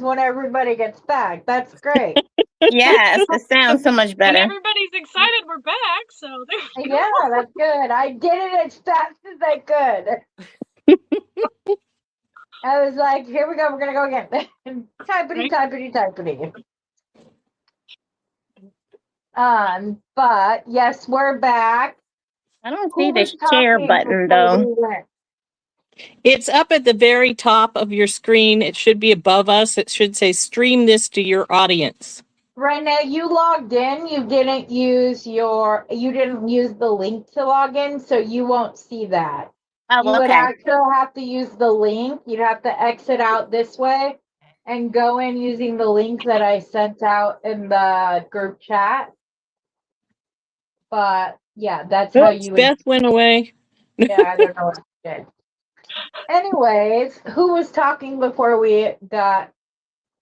when everybody gets back. That's great. Yes, it sounds so much better. And everybody's excited we're back, so there we go. Yeah, that's good. I did it as fast as I could. I was like, here we go, we're gonna go again. Typity, typity, typity. But yes, we're back. I don't see the share button though. It's up at the very top of your screen. It should be above us. It should say stream this to your audience. Renee, you logged in. You didn't use the link to log in, so you won't see that. Oh, you would actually have to use the link. You'd have to exit out this way and go in using the link that I sent out in the group chat. But yeah, that's how you would. Beth went away. Yeah, I don't know what she did. Anyways, who was talking before we got?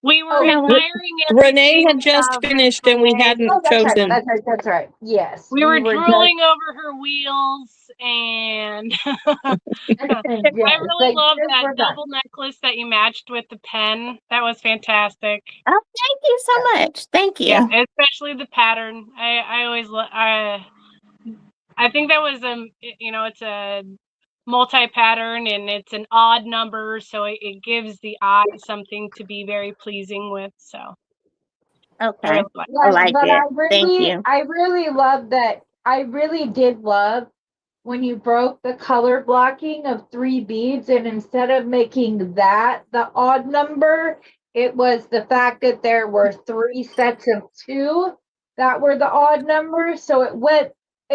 We were admiring Renee had just finished and we hadn't chosen. That's right. Yes. We were drooling over her wheels, and I really love that double necklace that you matched with the pen. That was fantastic. Oh, thank you so much. Thank you. Yeah, especially the pattern. I always I think that was it's a multi-pattern and it's an odd number, so it gives the eye something to be very pleasing with. So okay, I like it. Thank you. I really love that. I really did love when you broke the color blocking of 3 beads, and instead of making that the odd number, it was the fact that there were 3 sets of 2 that were the odd numbers. So it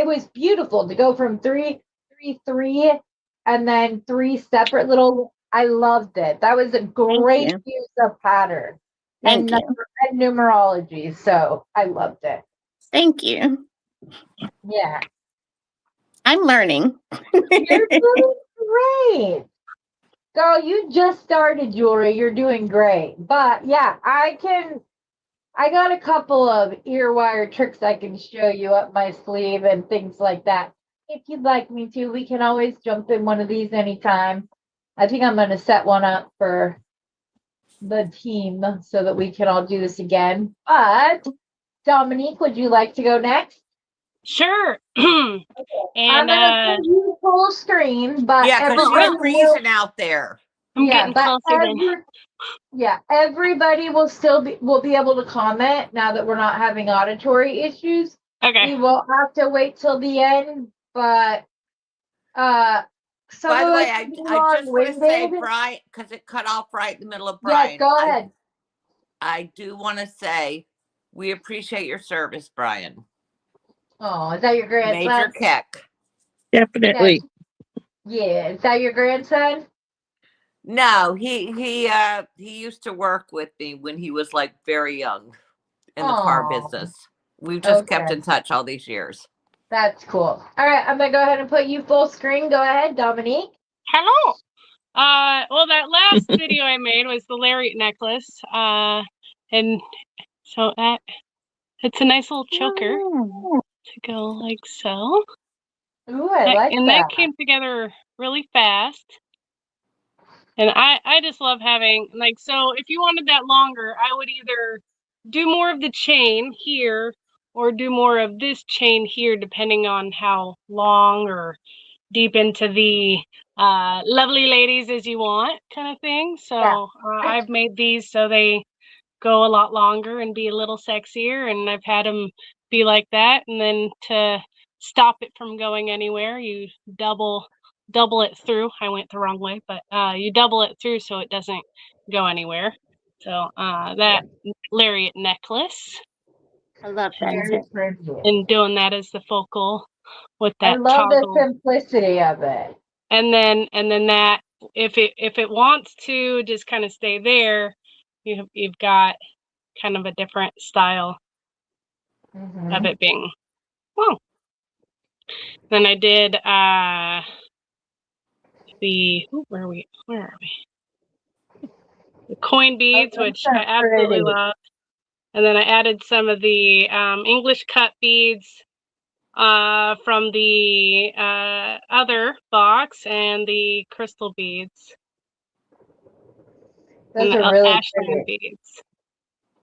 was beautiful to go from 3, 3, 3, and then 3 separate little. I loved it. That was a great use of pattern and numerology. So I loved it. Thank you. Yeah. I'm learning. You're doing great. Girl, you just started jewelry. You're doing great. But yeah, I got a couple of ear wire tricks I can show you up my sleeve and things like that. If you'd like me to, we can always jump in one of these anytime. I think I'm going to set one up for the team so that we can all do this again. But Dominique, would you like to go next? Sure. And I'm going to put you full screen, but yeah, because you're freezing out there. Everybody will be able to comment now that we're not having auditory issues. Okay. We will have to wait till the end, but by the way, I just want to say, Brian, because it cut off right in the middle of Brian. Yes, go ahead. I do want to say we appreciate your service, Brian. Oh, is that your grandson? Major Keck. Definitely. Yeah, is that your grandson? No, he used to work with me when he was like very young in the car business. We've just kept in touch all these years. That's cool. All right, I'm gonna go ahead and put you full screen. Go ahead, Dominique. Hello. Well, that last video I made was the lariat necklace. And so it's a nice little choker to go like so. Ooh, I like that. And that came together really fast. And I just love having, so if you wanted that longer, I would either do more of the chain here or do more of this chain here, depending on how long or deep into the lovely ladies as you want kind of thing. So I've made these so they go a lot longer and be a little sexier, and I've had them be like that. And then to stop it from going anywhere, you double it through. I went the wrong way, but you double it through so it doesn't go anywhere. So that lariat necklace. I love that. And doing that as the focal with that. I love the simplicity of it. And then that if it wants to just kind of stay there, you've got kind of a different style of it being. Well, then I did where are we? The coin beads, which I absolutely love. And then I added some of the English cut beads from the other box and the crystal beads. Those and are really ashland pretty. beads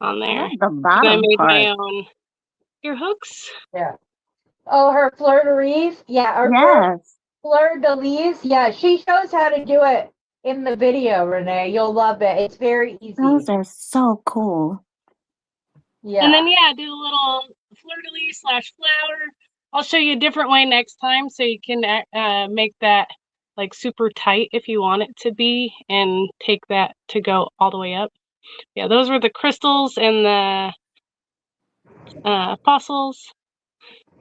on I there. love the And I bottom made my part. own ear hooks. Yeah. Oh, her fleur de lis. Yeah. Or Yes. fleur de lis. Yeah. She shows how to do it in the video, Renee. You'll love it. It's very easy. Those are so cool. Yeah. And then, yeah, do a little fleur-de-lis / flower. I'll show you a different way next time so you can make that like super tight if you want it to be and take that to go all the way up. Yeah, those were the crystals and the fossils.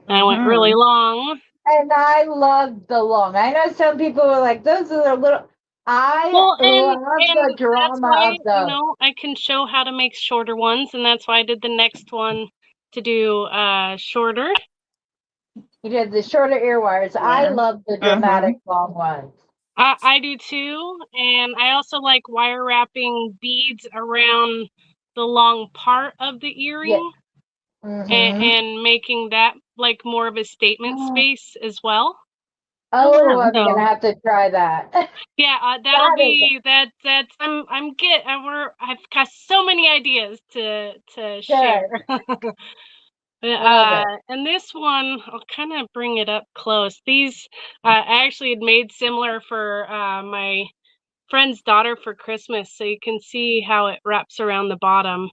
I went really long. And I love the long. I know some people are like, those are the little. I love the drama why, of those. You know, I can show how to make shorter ones, and that's why I did the next one to do shorter. You did the shorter ear wires. Yeah. I love the dramatic long ones. I do too, and I also like wire wrapping beads around the long part of the earring, and making that like more of a statement space as well. Oh, I'm gonna have to try that. Yeah, that'll be that. That's I've got so many ideas to share. And this one, I'll kind of bring it up close. These I actually had made similar for my friend's daughter for Christmas, so you can see how it wraps around the bottom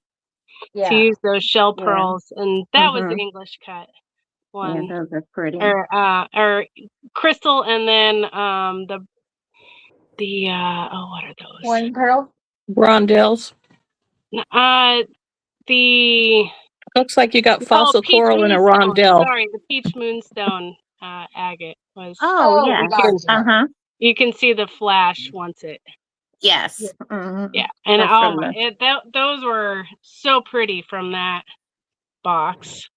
to use those shell pearls, and that was the English cut one. Yeah, those are pretty. Or crystal, and then the what are those? One pearl? Rondelles. The looks like you got fossil coral and a moonstone. rondelle. Sorry, the peach moonstone agate was. Oh yeah. You can see the flash once it. Yes. Yeah, and those were so pretty from that box.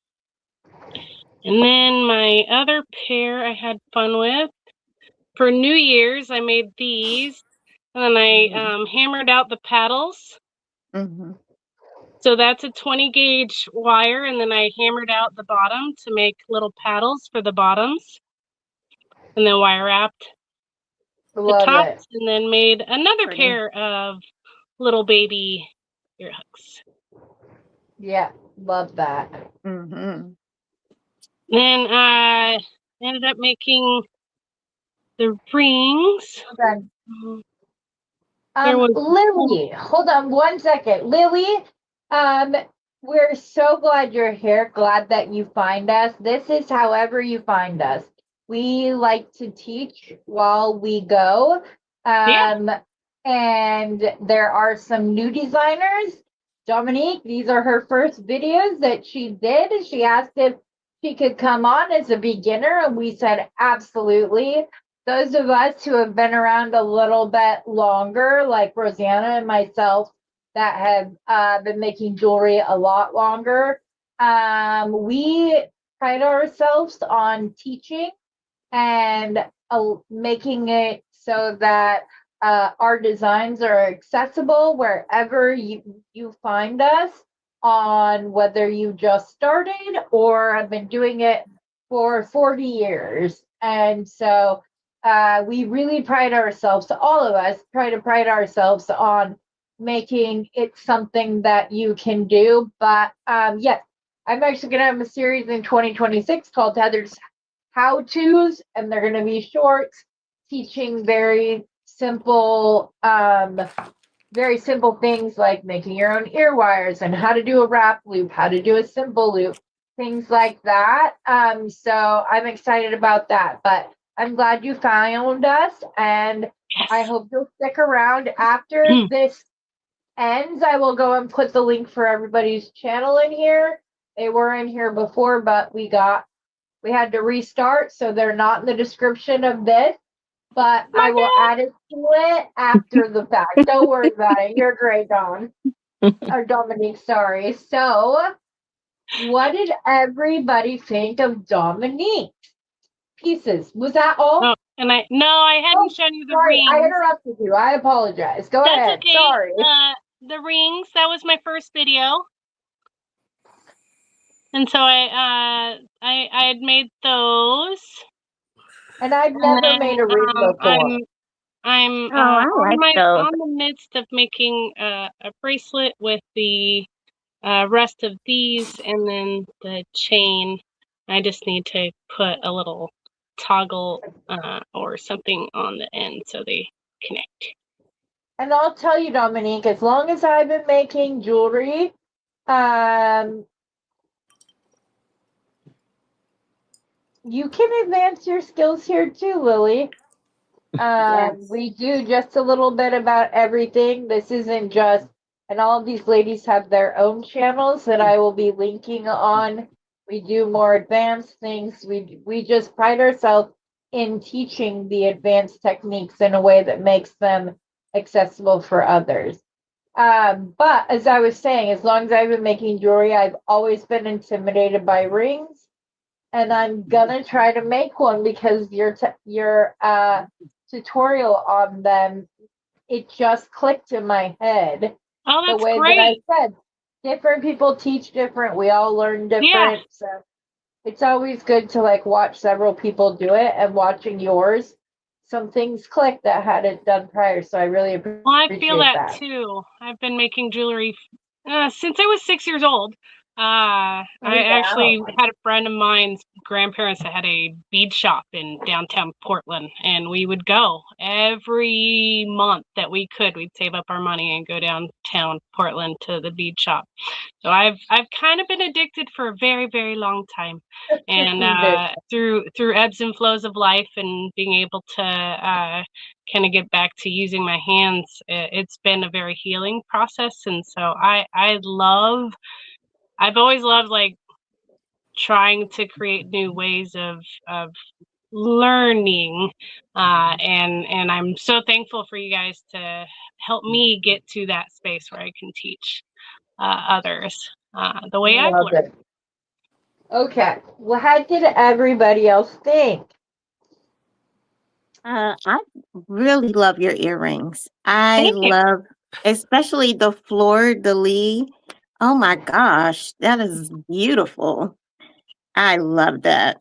And then my other pair I had fun with for New Year's. I made these, and then I hammered out the paddles. So that's a 20 gauge wire, and then I hammered out the bottom to make little paddles for the bottoms, and then wire wrapped the tops, and then made another pair of little baby ear hooks. Yeah, love that. Then I ended up making the rings. Lily, hold on one second. Lily, we're so glad you're here. Glad that you find us. This is however you find us. We like to teach while we go. And there are some new designers. Dominique, these are her first videos that she did. She asked if she could come on as a beginner, and we said absolutely. Those of us who have been around a little bit longer, like Rosanna and myself, that have been making jewelry a lot longer, we pride ourselves on teaching and making it so that our designs are accessible wherever you find us, on whether you just started or have been doing it for 40 years. And so we really pride ourselves, all of us try to pride ourselves on making it something that you can do. But yes, I'm actually going to have a series in 2026 called Heather's How-Tos, and they're going to be shorts teaching very simple things like making your own ear wires and how to do a wrap loop, how to do a simple loop, things like that. So I'm excited about that. But I'm glad you found us, and I hope you'll stick around after this ends. I will go and put the link for everybody's channel in here. They were in here before, but we had to restart, so they're not in the description of this, but I will add it to it after the fact. Don't worry about it. You're great, Dawn. Or Dominique, sorry. So what did everybody think of Dominique? Pieces. Was that all? Oh, and I hadn't shown you the rings. I interrupted you. I apologize. Go ahead. That's okay. Sorry. The rings, that was my first video. And so I had made those. And I've never made a ring before. I'm I like those. on the midst of making a bracelet with the rest of these and then the chain. I just need to put a little toggle or something on the end so they connect. And I'll tell you, Dominique, as long as I've been making jewelry, you can advance your skills here too, Lily. Yes. We do just a little bit about everything. This isn't just, and all of these ladies have their own channels that I will be linking on. We do more advanced things. We just pride ourselves in teaching the advanced techniques in a way that makes them accessible for others. But as I was saying, as long as I've been making jewelry, I've always been intimidated by rings, and I'm gonna try to make one because your tutorial on them, it just clicked in my head. Oh, The that's way great. that I said, different people teach different. We all learn different. Yeah. So it's always good to like watch several people do it, and watching yours, some things clicked that hadn't done prior. So I really appreciate Well, I feel that too. I've been making jewelry since I was 6 years old. I actually had a friend of mine's grandparents that had a bead shop in downtown Portland, and we would go every month that we could. We'd save up our money and go downtown Portland to the bead shop. So I've kind of been addicted for a very, very long time, and through ebbs and flows of life and being able to kind of get back to using my hands, it's been a very healing process. And so I've always loved like trying to create new ways of learning, and I'm so thankful for you guys to help me get to that space where I can teach others the way I've learned. Okay. Well, how did everybody else think? I really love your earrings. I love, especially the fleur de lis. Oh my gosh, that is beautiful. I love that.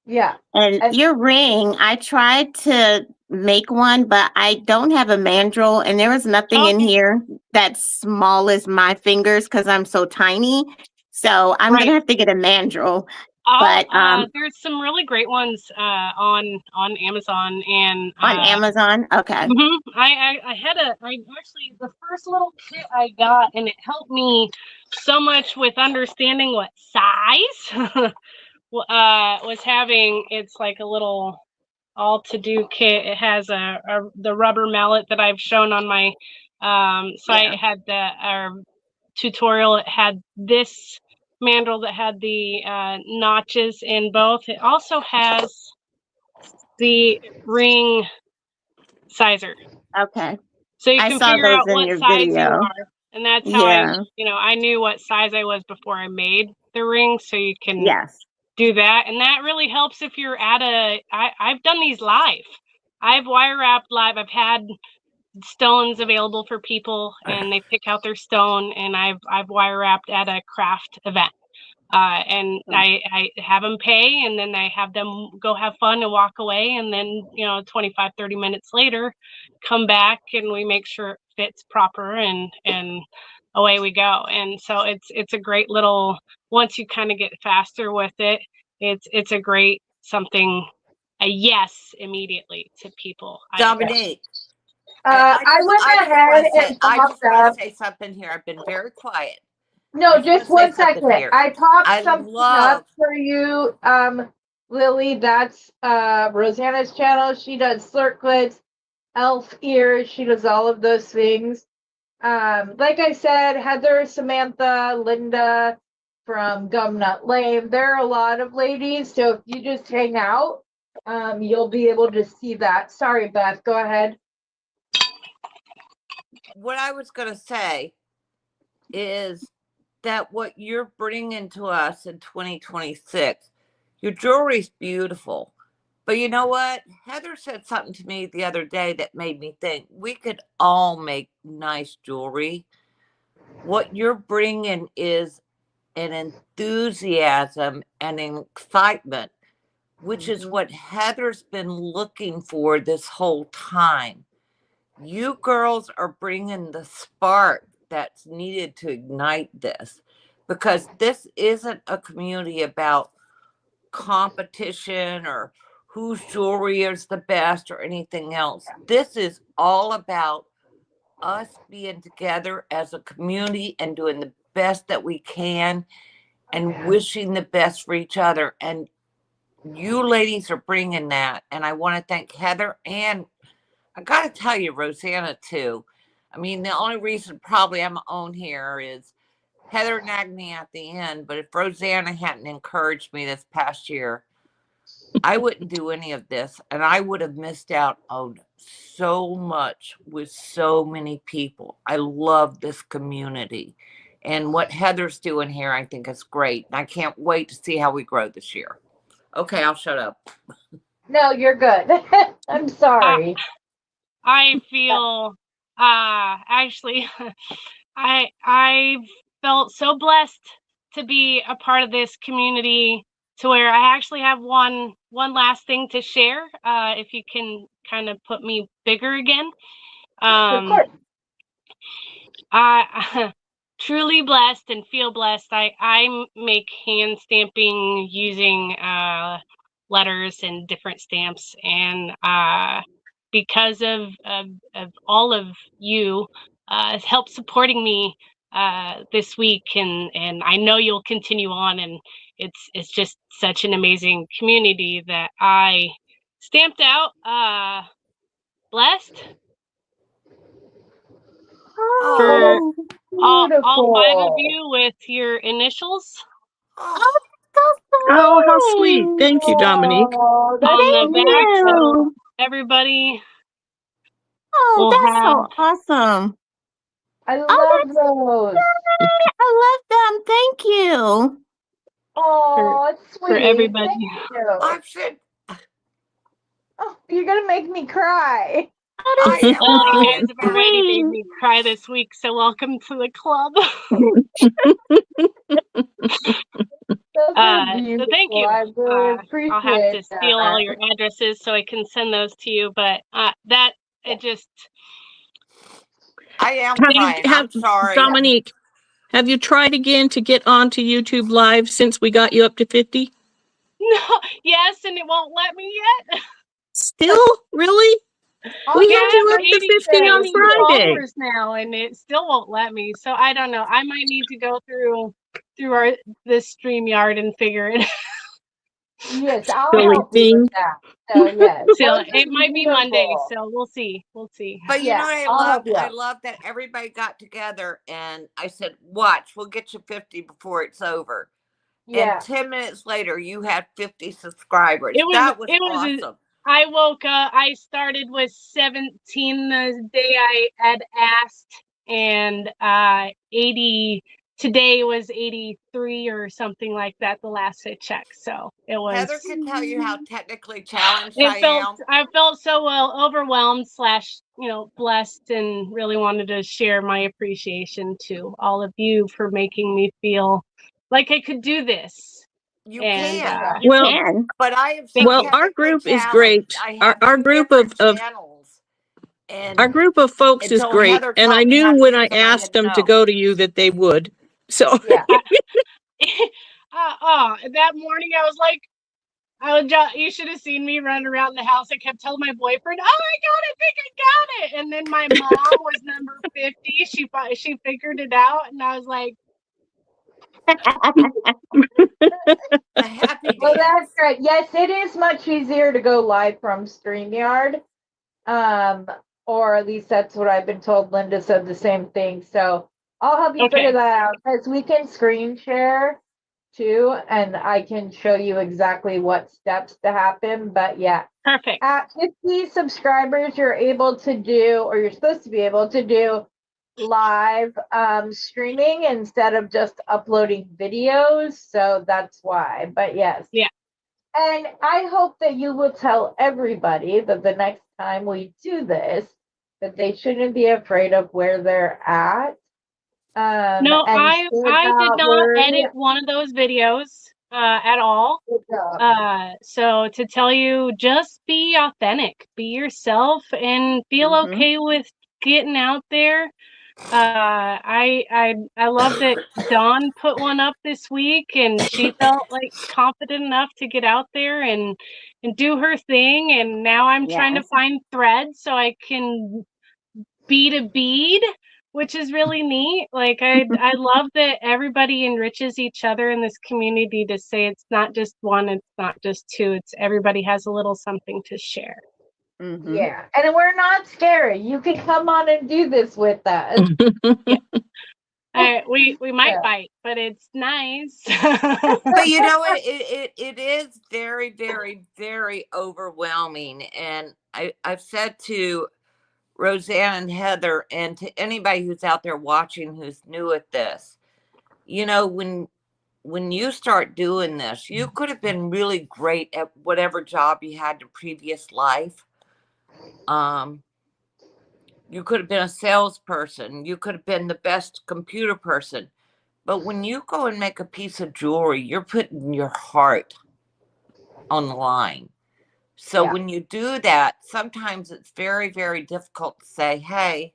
Yeah. And your ring, I tried to make one, but I don't have a mandrel, and there was nothing in here that's small as my fingers because I'm so tiny. So I'm gonna have to get a mandrel. But there's some really great ones on Amazon and on Amazon. Okay. I actually, the first little kit I got, and it helped me so much with understanding what size was having. It's like a little all to do kit. It has the rubber mallet that I've shown on my site. It had the tutorial. It had this mandrel that had the notches in both. It also has the ring sizer. Okay. So you can figure out what size you are. And that's how I knew what size I was before I made the ring. So you can do that. And that really helps if you're at I've done these live. I've wire wrapped live. I've had stones available for people and they pick out their stone, and I've wire wrapped at a craft event. And I have them pay, and then I have them go have fun and walk away. And then, 25, 30 minutes later, come back and we make sure it fits proper, and away we go. And so it's a great little, once you kind of get faster with it, it's a great something, a yes immediately to people. Dominique. I went ahead and I just want to say something here. I've been very quiet. No, just 1 second. I popped something up for you, Lily. That's Rosanna's channel. She does circlets, elf ears. She does all of those things. Like I said, Heather, Samantha, Linda from Gumnut Lane. There are a lot of ladies. So if you just hang out, you'll be able to see that. Sorry, Beth. Go ahead. What I was going to say is that what you're bringing to us in 2026, your jewelry's beautiful. But you know what? Heather said something to me the other day that made me think we could all make nice jewelry. What you're bringing is an enthusiasm and excitement which is what Heather's been looking for this whole time. You girls are bringing the spark that's needed to ignite this, because this isn't a community about competition or whose jewelry is the best or anything else. This is all about us being together as a community and doing the best that we can and wishing the best for each other. And you ladies are bringing that. And I want to thank Heather, and I got to tell you, Rosanna, too. I mean, the only reason probably I'm on here is Heather nagged me at the end, but if Rosanna hadn't encouraged me this past year, I wouldn't do any of this, and I would have missed out on so much with so many people. I love this community, and what Heather's doing here, I think is great. And I can't wait to see how we grow this year. Okay, I'll shut up. No, you're good. I'm sorry. I feel actually I felt so blessed to be a part of this community, to where I actually have one last thing to share, if you can kind of put me bigger again. Of course. I truly blessed and feel blessed. I make hand stamping using letters and different stamps, and because of all of you help supporting me this week, and I know you'll continue on, and it's just such an amazing community that I stamped out. Blessed for Oh, all 5 of Beautiful. you with your initials Oh, so Oh, how sweet. sweet. Thank you, Dominique. Oh, that's on the Thank back, so you. everybody Oh, will that's have. so awesome. I Oh, love those. I love them. Thank you. Oh, For sweet. everybody. Thank you. I said, Oh, you're gonna make me cry. Oh, I that's am Well, you crying. guys have already made me cry this week, so welcome to the club. Those are So thank beautiful. you. I really I'll have to appreciate steal all that. your addresses so I can send those to you, but it just I am Have you crying. I'm sorry. Dominique, have you tried again to get onto YouTube Live since we got you up to 50? no, yes, and it won't let me yet. Still? Really? I'll We Yeah, had do I you have up to 80 50 on 80 Friday. followers now, and it still won't let me. So I don't know. I might need to go through this StreamYard and figure it out. Yes, I'll Silly help you with thing. that. So yes, So those it are might be Monday, beautiful. so we'll see. We'll see. But you Yeah, know what I I'll help loved? you I out. love that everybody got together and I said, watch, we'll get you 50 before it's over. And Yeah. 10 minutes later, you had 50 subscribers. It That was was awesome. I woke up, I started with 17 the day I had asked, and 80 today was 83 or something like that the last I checked. So it was Heather can tell you how technically challenged I am. I felt so overwhelmed slash, blessed, and really wanted to share my appreciation to all of you for making me feel like I could do this. You And can. You Well, can. But I am so Thank you. our technically group is challenged. great. I Our, have our two group different of channels. And our group of folks is until great. Heather And I taught me how knew to when I use them, I asked didn't them to know. go to you that they would. So Yeah. That morning I was like, you should have seen me run around the house. I kept telling my boyfriend, "Oh, I think I got it." And then my mom was number 50. She figured it out, and I was like, The happy Well, dance. that's great. Yes, it is much easier to go live from StreamYard. Or at least that's what I've been told. Linda said the same thing. So I'll help you Okay. figure that out, because we can screen share too, and I can show you exactly what steps to happen. But yeah, perfect. at 50 subscribers, you're able to do, or you're supposed to be able to do live streaming instead of just uploading videos. So that's why. But yes. Yeah. And I hope that you will tell everybody that the next time we do this, that they shouldn't be afraid of where they're at. No, And I should did not worry. edit one of those videos. at all. Good job. So to tell you, just be authentic, be yourself, and feel Mhm. okay with getting out there. I love that Dawn put one up this week, and she felt like confident enough to get out there and do her thing. And now I'm trying to Yes. find threads so I can bead a bead, which is really neat. Like I love that everybody enriches each other in this community to say it's not just one, it's not just two, it's everybody has a little something to share. Mhm. Yeah. And we're not scary. You can come on and do this with us. We might Yeah. fight, but it's nice. But you know what? It is very, very, very overwhelming. And I've said to Roseanne and Heather, and to anybody who's out there watching who's new at this, you know, when you start doing this, you could have been really great at whatever job you had in previous life. You could have been a salesperson. You could have been the best computer person. But when you go and make a piece of jewelry, you're putting your heart on the line. So Yeah. when you do that, sometimes it's very, very difficult to say, hey,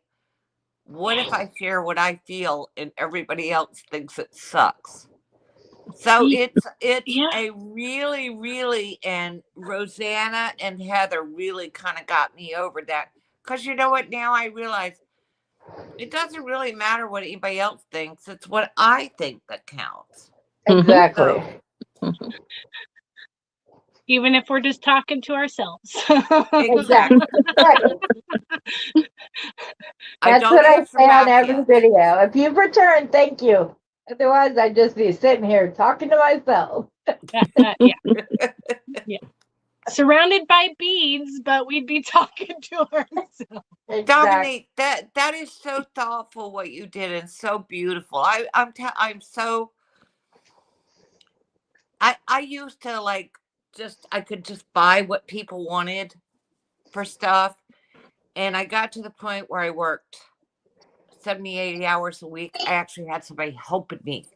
what if I share what I feel and everybody else thinks it sucks? So it's Yeah. a really, really, and Rosanna and Heather really kind of got me over that. Because you know what? Now I realize it doesn't really matter what anybody else thinks. It's what I think that counts. Exactly. So, Even if we're just talking to ourselves. exactly. Right. I That's don't what I answer say on back every yet. video. If you've returned, thank you. Otherwise, I'd just be sitting here talking to myself. Yeah. Surrounded by beads, but we'd be talking to ourselves. Exactly. Dominique, that is so thoughtful what you did and so beautiful. I'm so I used to like I could just buy what people wanted for stuff, and I got to the point where I worked 70, 80 hours a week. I actually had somebody helping me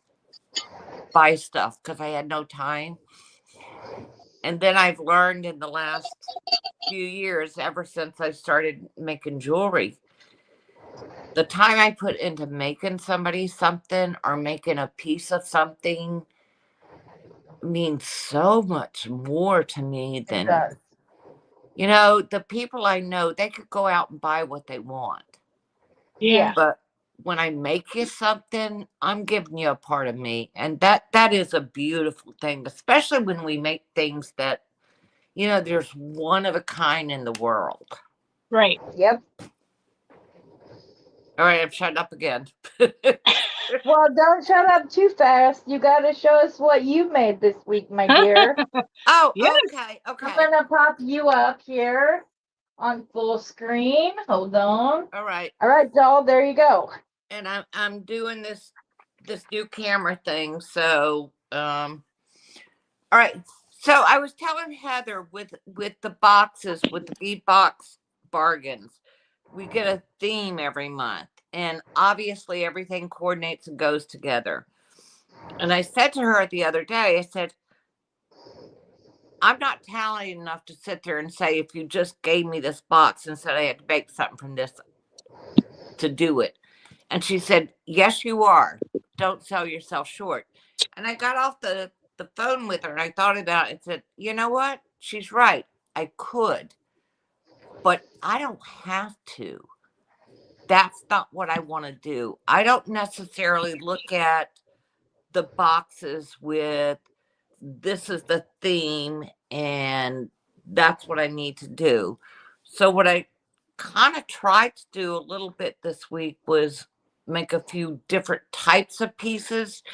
buy stuff because I had no time. And then I've learned in the last few years, ever since I started making jewelry, the time I put into making somebody something or making a piece of something means so much more to me It than, does. you know, the people I know, they could go out and buy what they want. Yeah. But when I make you something, I'm giving you a part of me. And that is a beautiful thing, especially when we make things that, you know, there's one of a kind in the world. Right. Yep. All right, I'm shut up again. Well, don't shut up too fast. You got to show us what you made this week, my dear. Oh, Yes. okay, I'm okay. going to pop you up here on full screen. Hold on. All right. All right, doll, there you go. And I'm doing this new camera thing. So all right. So I was telling Heather with the boxes, with the bead box bargains, we get a theme every month. And obviously everything coordinates and goes together. And I said to her the other day, I said, I'm not talented enough to sit there and say, if you just gave me this box and said I had to make something from this to do it. And she said, yes, you are. Don't sell yourself short. And I got off the phone with her and I thought about it and said, you know what? She's right. I could, but I don't have to. That's not what I want to do. I don't necessarily look at the boxes with this is the theme and that's what I need to do. So what I kind of tried to do a little bit this week was make a few different types of pieces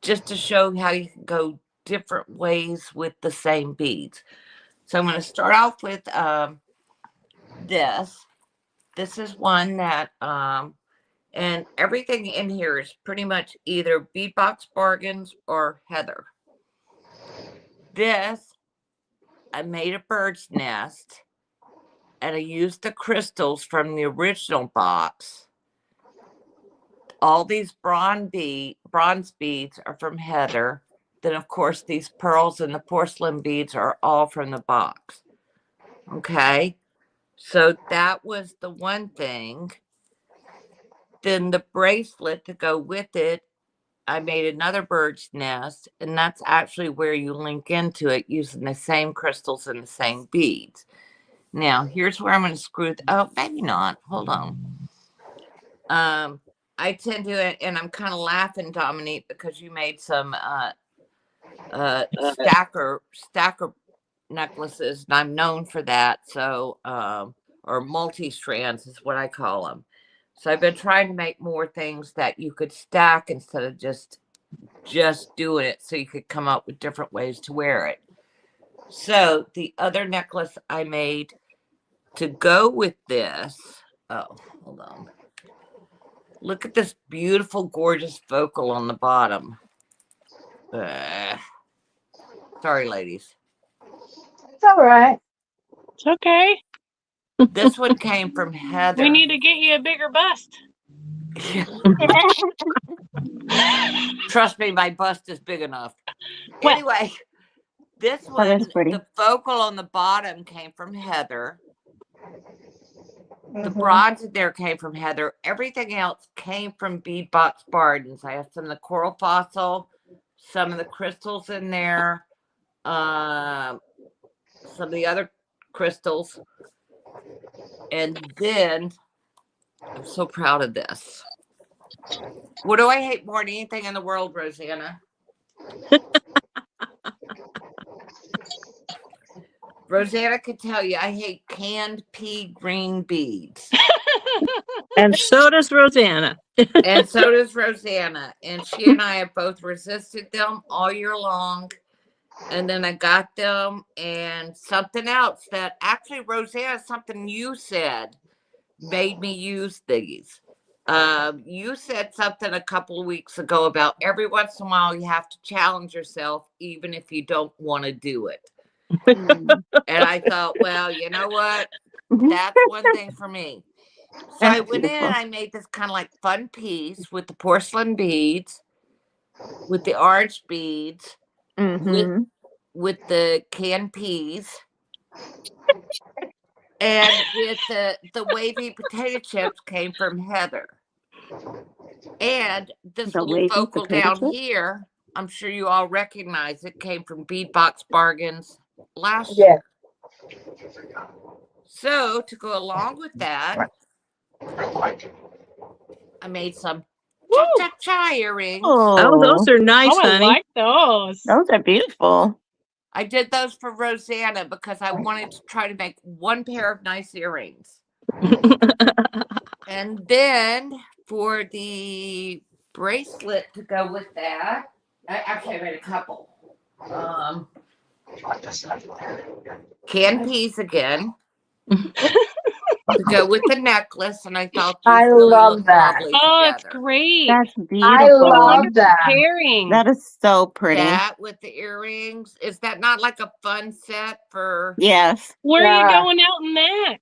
just to show how you can go different ways with the same beads. So I'm going to start off with this. This is one that and everything in here is pretty much either Beadbox Bargains or Heather. This, I made a bird's nest and I used the crystals from the original box. All these bronze beads are from Heather. then of course these pearls and the porcelain beads are all from the box. Okay. So that was the one thing. Then the bracelet to go with it, I made another bird's nest, and that's actually where you link into it using the same crystals and the same beads. Now, here's where I'm going to screw. Oh, maybe not. Hold on. I tend to, and I'm kind of laughing, Dominique, because you made some stacker necklaces, and I'm known for that. So, or multi-strands is what I call them. So I've been trying to make more things that you could stack instead of just doing it, so you could come up with different ways to wear it. So the other necklace I made to go with this, oh, hold on. Look at this beautiful, gorgeous vocal on the bottom. Sorry, ladies. It's all right. It's okay. This one came from Heather. We need to get you a bigger bust. Trust me, my bust is big enough. Well, Anyway, this Oh, one, that's pretty. the vocal on the bottom came from Heather. The Mhm. bronze in there came from Heather. Everything else came from Beadbox Gardens. I have some of the coral fossil, some of the crystals in there, some of the other crystals. And then I'm so proud of this. What do I hate more than anything in the world, Rosanna? Rosanna could tell you I hate canned pea green beads. And so does Rosanna. And so does Rosanna. And she and I have both resisted them all year long. And then I got them, and something else that actually, Rosanna, something you said made me use these. You said something a couple of weeks ago about every once in a while you have to challenge yourself, even if you don't want to do it. Mm. And I thought, well, you know what? That's one thing for me. So That's I went in beautiful. and I made this kind of like fun piece with the porcelain beads, with the orange beads, Mm-hmm. with the canned peas, and with the wavy potato chips came from Heather. And this The little wavy vocal potato down chip? here, I'm sure you all recognize it, came from Beadbox Bargains last Yeah. year. So to go along with that, I made some cha-cha-cha earrings. Oh, those Oh, are nice, oh, I honey. like those. those are beautiful. I did those for Rosanna because I wanted to try to make one pair of nice earrings. And then for the bracelet to go with that, I made a couple. Canned peas again to go with the necklace, and I thought these I really love look that. lovely Oh, it's together. great. That's I beautiful. What a love wonderful that. pairing. That is so pretty. That with the earrings, is that not like a fun set for? Yes. Where are you Yeah. going out in that?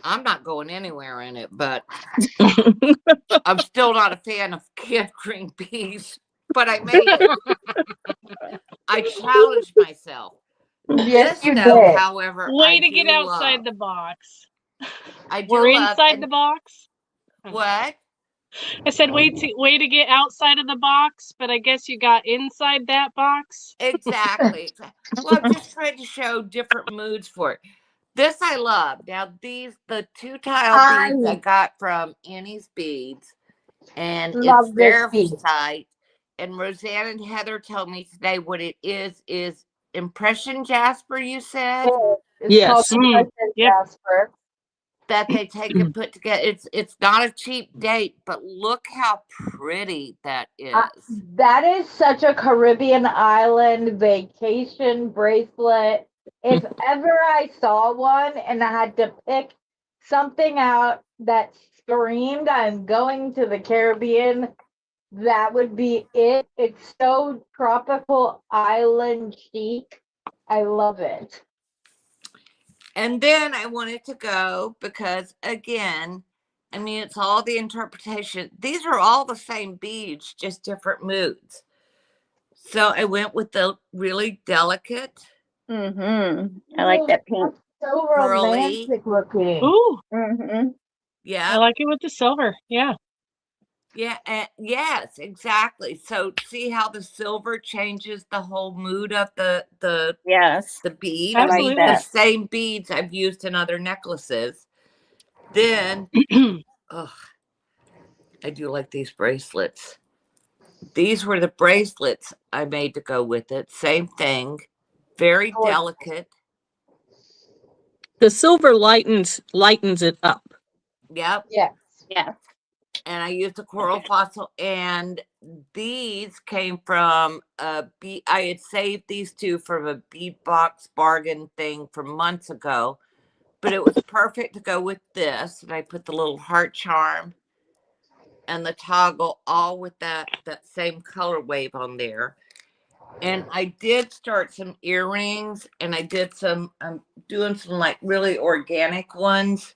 I'm not going anywhere in it, but I'm still not a fan of canned green peas. But I made it. I challenged myself. Yes, This, you though, did. however, Way I to get do outside love. the box. I do We're love. inside And the box. what? I said way to get outside of the box, but I guess you got inside that box. Exactly. Well, I'm just trying to show different moods for it. This I love. Now, the 2-tile beads I I got from Annie's Beads, and it's love this their piece. site. And Rosanna and Heather told me today what it is impression jasper, you said? It's called Yes. Impression Yep. Jasper. That they take and put together. It's not a cheap date, but look how pretty that is. That is such a Caribbean island vacation bracelet. If ever I saw one and I had to pick something out that screamed, I'm going to the Caribbean, that would be it. It's so tropical island chic. I love it. And then I wanted to go because, again, I mean, it's all the interpretation. These are all the same beads, just different moods. So I went with the really delicate, I like that pink. So pearly. romantic looking. Ooh, Mm-hmm. I Yeah. like it with the silver. Yeah. Yeah. Yes, exactly. So see how the silver changes the whole mood of the Yes. bead. I I like mean, Absolutely. the that. same beads I've used in other necklaces. Then, oh, I do like these bracelets. These were the bracelets I made to go with it. Same thing. Very Gorgeous. delicate. The silver lightens it up. Yep. Yes. Yes. And I used a coral fossil, and these came from a bead. I had saved these two from a bead box bargain thing from months ago, but it was perfect to go with this. And I put the little heart charm and the toggle all with that same color wave on there. And I did start some earrings, and I did some, I'm doing some like really organic ones.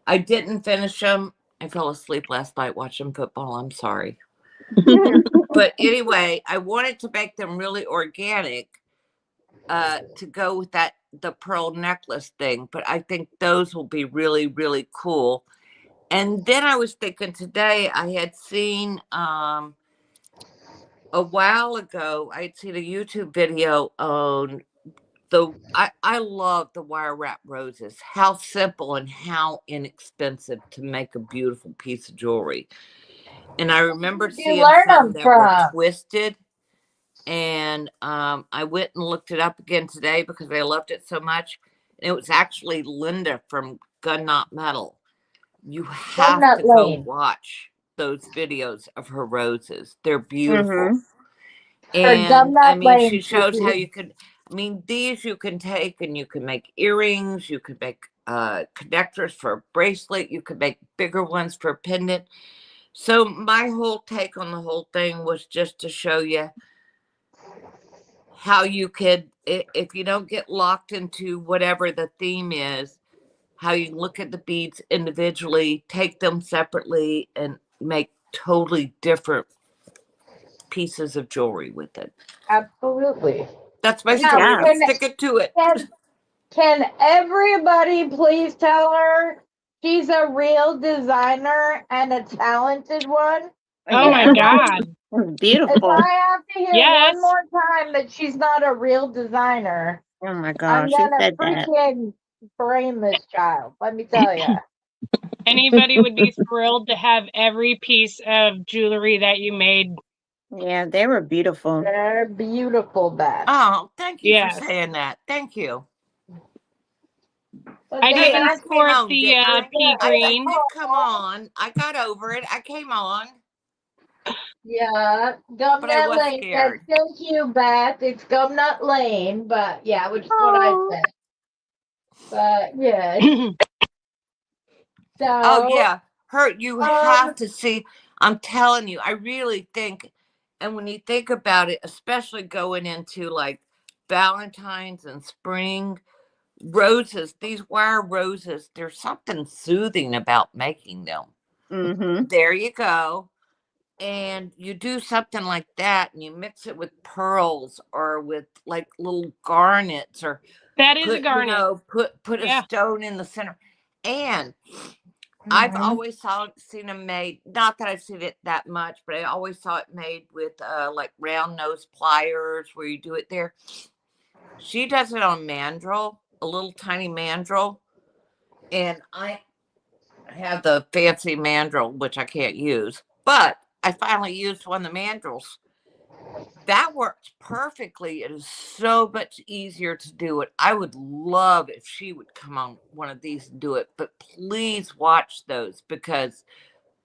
I didn't finish them. I fell asleep last night watching football. I'm sorry. But anyway, I wanted to make them really organic to go with the pearl necklace thing. But I think those will be really, really cool. And then I was thinking today, I had seen a while ago, I had seen a YouTube video on I love the wire wrap roses. How simple and how inexpensive to make a beautiful piece of jewelry. And I remember Where'd you seeing learn some them that were from? twisted. And I went and looked it up again today because I loved it so much. And it was actually Linda from Gun Knot Metal. You have Gumnut to go Lane. watch those videos of her roses. They're beautiful. Mm-hmm. Her And I Gumnut mean, she Lane. shows how you could, I mean, these you can take and you can make earrings, you could make connectors for a bracelet, you could make bigger ones for a pendant. So my whole take on the whole thing was just to show you how you could, if you don't get locked into whatever the theme is, how you look at the beads individually, take them separately, and make totally different pieces of jewelry with it. Absolutely. That's my Now, story. Yeah. I'm sticking to it. Can everybody please tell her she's a real designer and a talented one? Oh my Yeah. God. If Beautiful. I have to hear Yes. one more time that she's not a real designer, Oh my I'm gosh, you gonna said that. freaking brain this child. Let me tell you. Anybody would be thrilled to have every piece of jewelry that you made. Yeah, they were beautiful. They're beautiful, Beth. Oh, thank you Yes. for saying that. Thank you. But I they didn't I asked came sport on, the didn't I? pea I green. did come on. I got over it. I came on, yeah, but I Gumnut was Lane said, scared. thank you, Beth. It's Gumnut Lane, but yeah, which is what I Oh. said. But yeah. So Oh yeah, you have um to see. I'm telling you, I really think, and when you think about it, especially going into like Valentine's and spring, roses, these wire roses, there's something soothing about making them. Mm-hmm. There you go. And you do something like that and you mix it with pearls or with like little garnets, or That is a put, garnet. put a Yeah. stone in the center. And I've mhm. always seen them made, not that I've seen it that much, but I always saw it made with like round nose pliers where you do it there. She does it on mandrel, a little tiny mandrel. And I have the fancy mandrel, which I can't use, but I finally used one of the mandrels. That works perfectly. It is so much easier to do it. I would love if she would come on one of these and do it, but please watch those because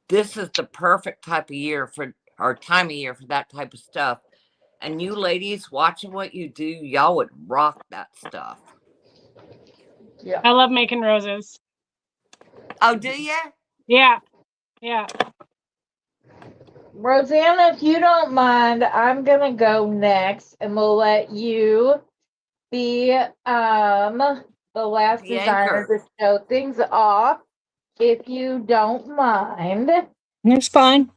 this is the perfect type of year for, or time of year for that type of stuff. And you ladies watching what you do, y'all would rock that stuff. Yeah. I love making roses. Oh, do you? Yeah. Yeah. Rosanna, if you don't mind, I'm gonna go next and we'll let you be the last The designer anchor. to show things off, if you don't mind. It's fine.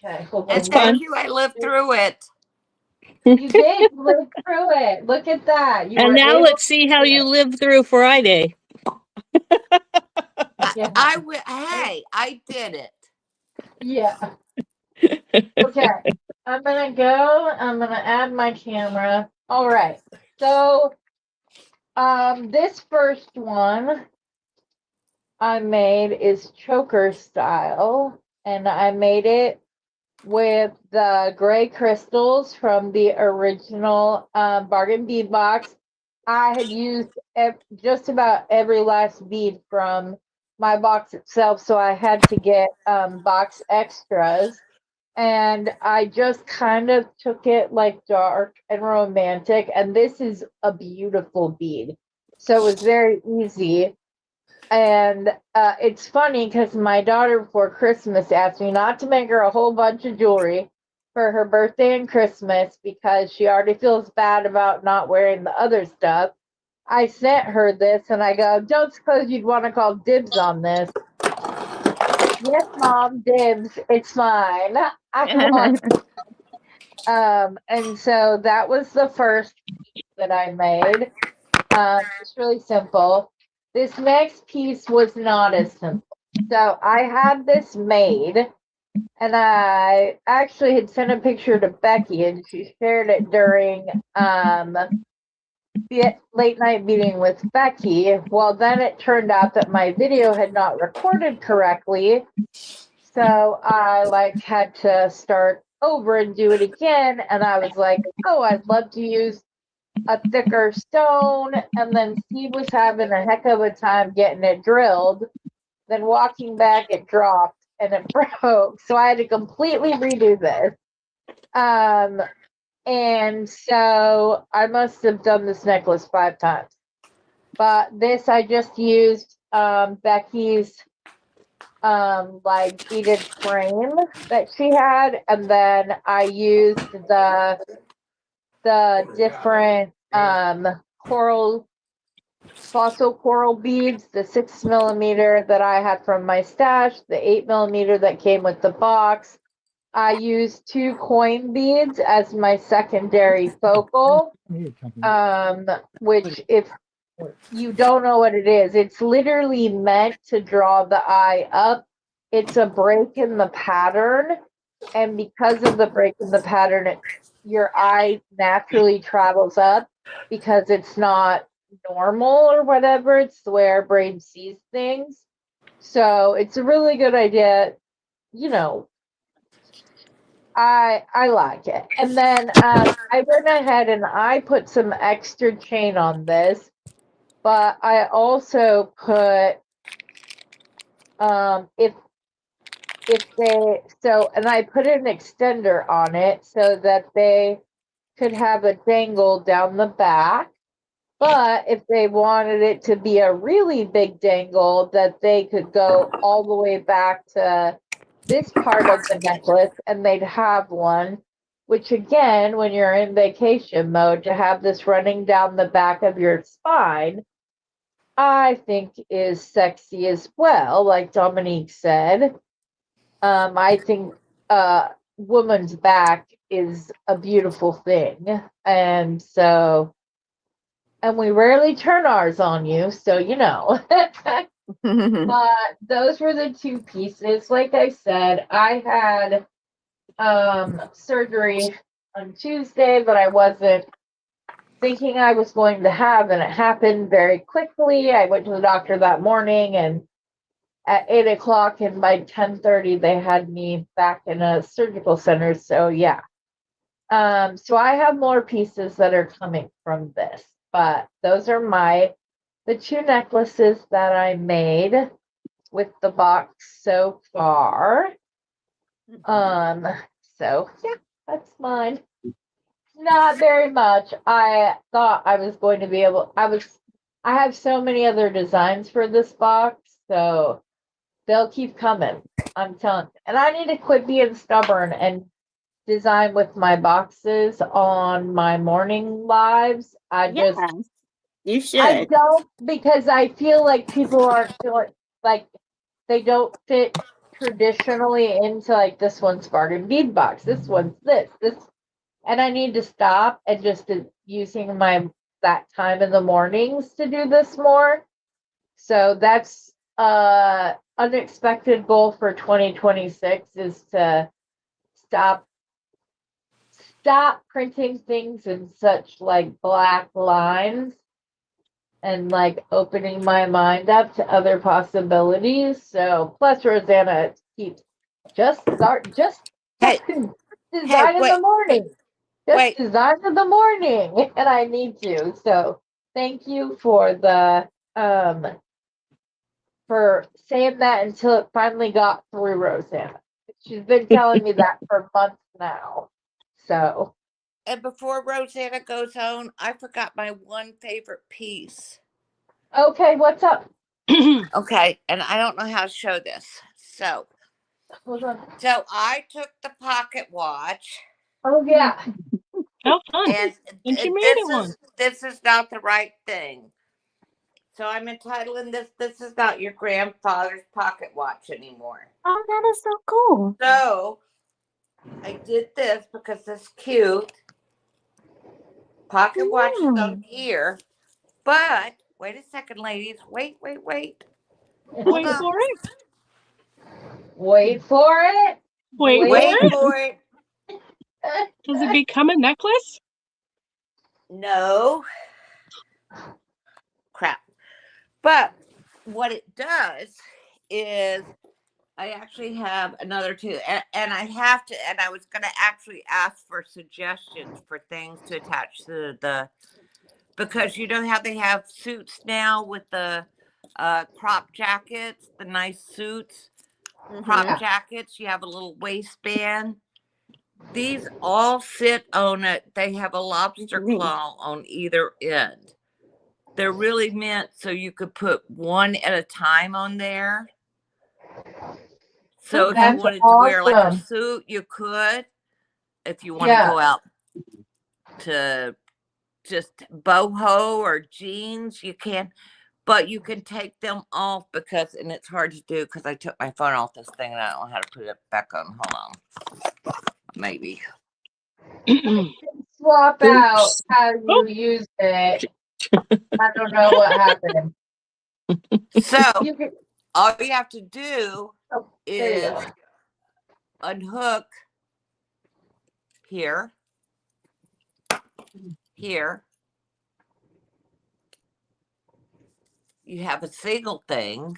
Okay, hold on. And That's thank fine. you. I lived through it. You did live through it. Look at that. You And were now able let's to see do how you it. live through Friday. Yeah. Hey, I did it. Yeah. Okay. I'm gonna add my camera. All right. So this first one I made is choker style, and I made it with the gray crystals from the original bargain bead box. I had used just about every last bead from my box itself, so I had to get box extras. And I just kind of took it like dark and romantic. And this is a beautiful bead. So it was very easy. And it's funny because my daughter before Christmas asked me not to make her a whole bunch of jewelry for her birthday and Christmas because she already feels bad about not wearing the other stuff. I sent her this and I go, don't suppose you'd want to call dibs on this. Yes, mom, dibs. It's mine. I want. And so that was the first that I made. It's really simple. This next piece was not as simple. So I had this made, and I actually had sent a picture to Becky, and she shared it during the late night meeting with Becky. Well, then it turned out that my video had not recorded correctly, so I like had to start over and do it again. And I was like, oh, I'd love to use a thicker stone. And then Steve was having a heck of a time getting it drilled. Then walking back, it dropped and it broke. So I had to completely redo this. And so I must have done this necklace 5 times. But this I just used Becky's like beaded frame that she had, and then I used the different coral fossil coral beads, the 6mm that I had from my stash, the 8mm that came with the box. I used 2 coin beads as my secondary focal, which if you don't know what it is, it's literally meant to draw the eye up. It's a break in the pattern, and because of the break in the pattern, your eye naturally travels up because it's not normal or whatever. It's the way our brain sees things. So it's a really good idea. You know, I like it. And then I went ahead and I put some extra chain on this, but I also put if they so and I put an extender on it so that they could have a dangle down the back. But if they wanted it to be a really big dangle, that they could go all the way back to this part of the necklace and they'd have one, which again, when you're in vacation mode, to have this running down the back of your spine, I think is sexy as well, like Dominique said. I think woman's back is a beautiful thing. And so, and we rarely turn ours on you, so you know. Those were the 2 pieces. Like I said, I had surgery on Tuesday, but I wasn't thinking I was going to have, and it happened very quickly. I went to the doctor that morning, and at 8 o'clock, and by 10:30, they had me back in a surgical center. So yeah. So I have more pieces that are coming from this, but those are the 2 necklaces that I made with the box so far. So yeah, that's mine. Not very much. I thought I was going to be able, I have so many other designs for this box, so they'll keep coming. I'm telling you. And I need to quit being stubborn and design with my boxes on my morning lives. Yes, you I should. don't, because I feel like people aren't feeling like they don't fit traditionally into like this one's bargain bead box. This one's this. and I need to stop and just using that time in the mornings to do this more. So that's unexpected goal for 2026 is to stop printing things in such like black lines and like opening my mind up to other possibilities. So plus Rosanna keeps just Hey, design in the morning. Just wait. design in the morning. And I need to. So thank you for the for saying that until it finally got through Rosanna. She's been telling me that for months now. So And before Rosanna goes on, I forgot my one favorite piece. okay, what's up? Okay, and I don't know how to show this. So Hold on. I took the pocket watch. Oh yeah. How fun. And And she made it one. this is not the right thing. So I'm entitling this is not your grandfather's pocket watch anymore. Oh, that is so cool. So I did this because it's cute. Pocket watch is on here. But wait a second, ladies. Wait. Wait on. for it. Wait for it. Wait For it. Does it become a necklace? No. Crap. But what it does is I actually have another two, and I have to, and I was going to actually ask for suggestions for things to attach to because you know how they have suits now with the crop jackets, the nice suits, crop jackets, you have a little waistband. These all sit on it. They have a lobster claw on either end. They're really meant so you could put one at a time on there. So if you wanted to wear like a suit, you could. If you want to go out to just boho or jeans, you can. But you can take them off because, and it's hard to do because I took my phone off this thing and I don't know how to put it back on. Hold on. Maybe. Swap out how you use it. I don't know what happened. So all you have to do is unhook here. You have a single thing.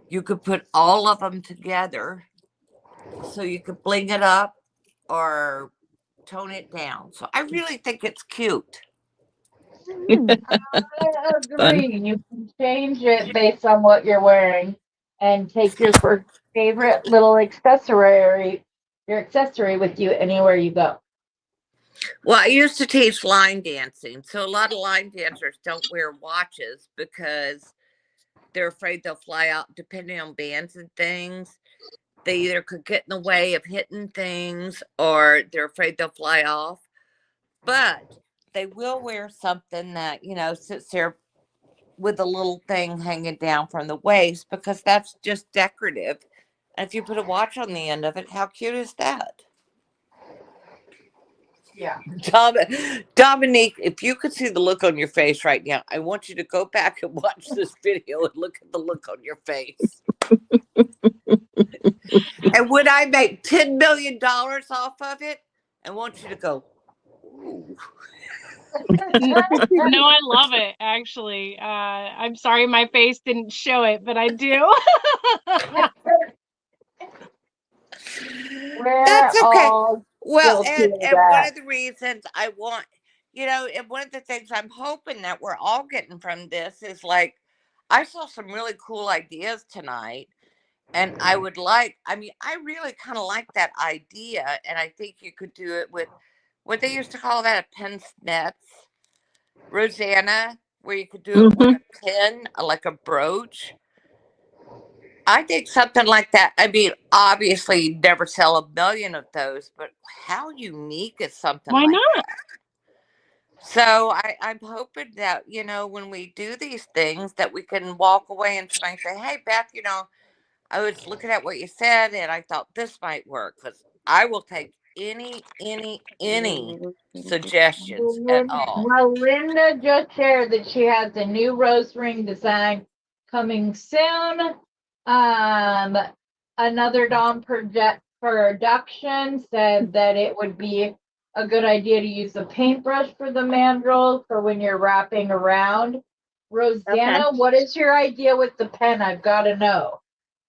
You could put all of them together so you could bling it up or tone it down. So I really think it's cute. I agree. You can change it based on what you're wearing and take your favorite little accessory with you anywhere you go. Well, I used to teach line dancing. So a lot of line dancers don't wear watches because they're afraid they'll fly out depending on bands and things. They either could get in the way of hitting things or they're afraid they'll fly off. But they will wear something that, sits there with a little thing hanging down from the waist because that's just decorative. And if you put a watch on the end of it, how cute is that? Yeah. Dominique, if you could see the look on your face right now, I want you to go back and watch this video and look at the look on your face. And would I make $10 million off of it? I want you to go, ooh. No, I love it, actually. I'm sorry my face didn't show it, but I do. That's okay. Well, and one of the reasons I want, and one of the things I'm hoping that we're all getting from this is like, I saw some really cool ideas tonight. And I really kind of like that idea. And I think you could do it with what they used to call that a pince-nez, Rosanna, where you could do it with a pin, like a brooch. I think something like that. I mean, obviously, you'd never sell 1 million of those, but how unique is something Why like not? that? So I'm hoping that, when we do these things, that we can walk away and somebody say, hey, Beth, I was looking at what you said and I thought this might work because I will take any suggestions at all? Well, Linda just shared that she has a new rose ring design coming soon. Another Dawn production said that it would be a good idea to use a paintbrush for the mandrels for when you're wrapping around. Rosanna, what is your idea with the pen? I've got to know.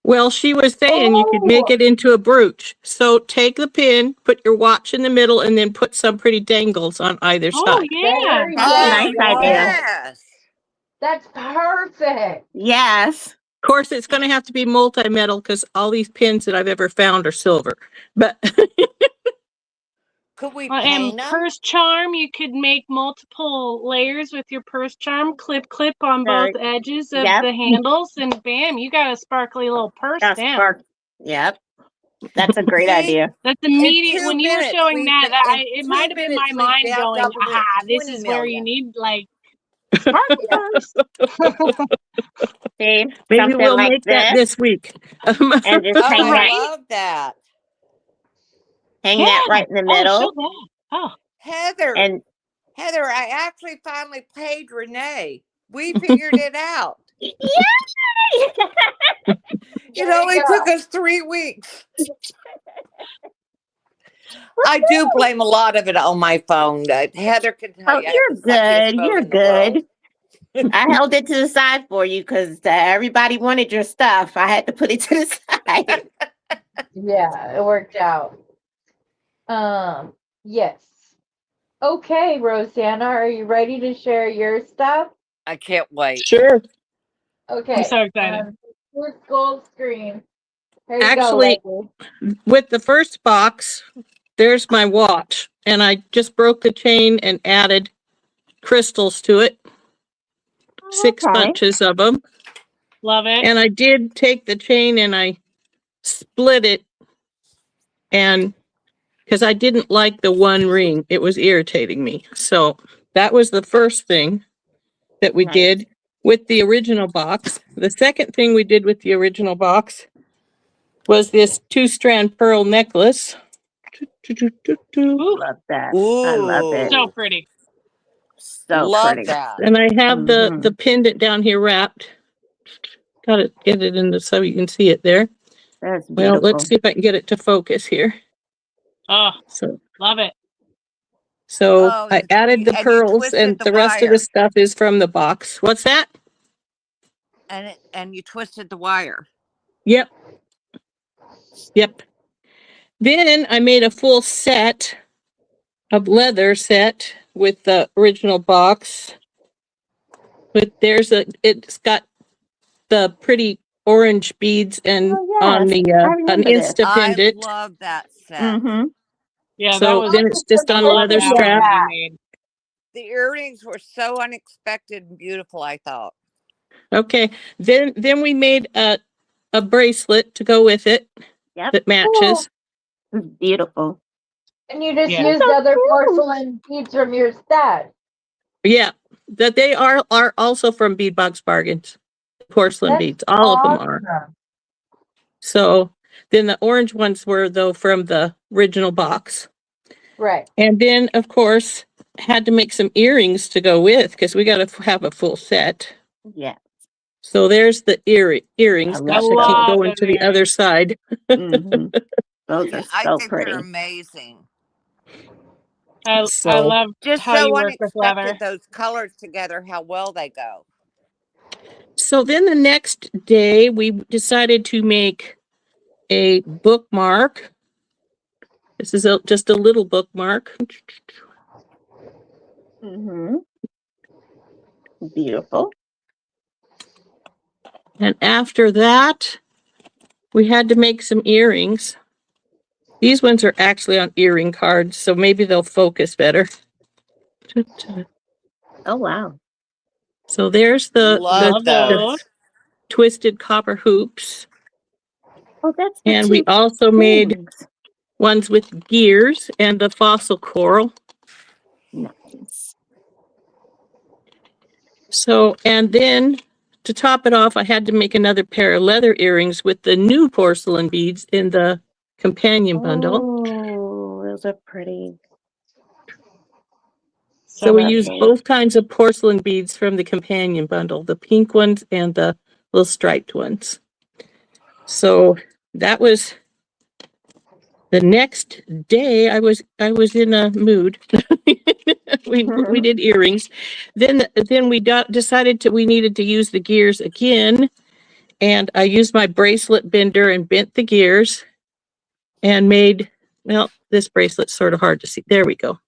Well, she was saying you could make it into a brooch. So take the pin, put your watch in the middle, and then put some pretty dangles on either Oh side. yeah. That's a nice idea. Yes. That's perfect. Yes. Of course, it's going to have to be multi-metal because all these pins that I've ever found are silver. But Could we And paint them? purse charm, you could make multiple layers with your purse charm, clip on both edges of Yep. the handles, and bam, you got a sparkly little purse That's down. spark. Yep. That's a great See? idea. That's In immediate. 2 When you were minutes, showing we've that, been- in it 2 might have been my minutes, we've mind now going, doubled it, "Aha, this 20 is where you million." need like sparkly purse." See, maybe something we'll like make that this week. and just Oh, hang I Right? love that. that right in the Oh, middle. show that. Oh, Heather, And Heather, I actually finally paid Renee. We figured it out. yay! It only took us 3 weeks. I do blame a lot of it on my phone. Heather can tell Oh, you. I have you're the suckiest good. phone You're in the world. good. I held it to the side for you because everybody wanted your stuff. I had to put it to the side. Yeah, it worked out. Yes. Okay, Rosanna, are you ready to share your stuff? I can't wait. Sure. Okay. I'm so excited. First gold screen. Here you Actually, go, with the first box, there's my watch. And I just broke the chain and added crystals to it. 6 Okay. bunches of them. Love it. And I did take the chain and I split it. And because I didn't like the one ring, it was irritating me. So that was the first thing that we Nice. did with the original box. The second thing we did with the original box was this 2-strand pearl necklace. Ooh, Love that. Ooh. I love it. so pretty. So Love pretty. that. And I have Mhm. the pendant down here wrapped. Got to get it in so you can see it there. That's Well, beautiful. let's see if I can get it to focus here. Oh, So love it. Oh, I added the and you pearls twisted and the the rest of wire. the stuff is from the box. What's that? And you twisted the wire. Yep. Then I made a full set of leather set with the original box. But it's got the pretty orange beads and Oh, on yes. the I an remember this. Insta I pendant. love that set. Mm-hmm. Yeah, that So was. then it's just I on a love leather that one strap. that you made. The earrings were so unexpected and beautiful, I thought. Okay. Then we made a bracelet to go with it Yep. that matches. Beautiful. And you just Yeah. used other porcelain beads from your stash. Yeah. That they are also from Beadbox Bargains. Porcelain That's beads. All of them are. awesome. So then the orange ones were though from the original box. Right. And then of course had to make some earrings to go with because we got to have a full set. Yeah. So there's the earrings. I Got to love keep love going those to the other earrings. side. Mm-hmm. Those Yeah, are I so think pretty. they're amazing. I So love Just how so you work with leather. unexpected, those colors together, how well they go. so then the next day we decided to make a bookmark. This is just a little bookmark. Mm-hmm. Beautiful. And after that, we had to make some earrings. These ones are actually on earring cards, so maybe they'll focus better. Oh, wow. So there's the Love those. twisted copper hoops. Oh, that's the And we two also made things. ones with gears and the fossil coral. Nice. So, and then to top it off, I had to make another pair of leather earrings with the new porcelain beads in the companion bundle. Oh, Those are pretty. So we lovely. use both kinds of porcelain beads from the companion bundle, the pink ones and the little striped ones. So that was the next day. I was in a mood. we did earrings. Then we decided we needed to use the gears again, and I used my bracelet bender and bent the gears and made, well, this bracelet's sort of hard to see. There we go.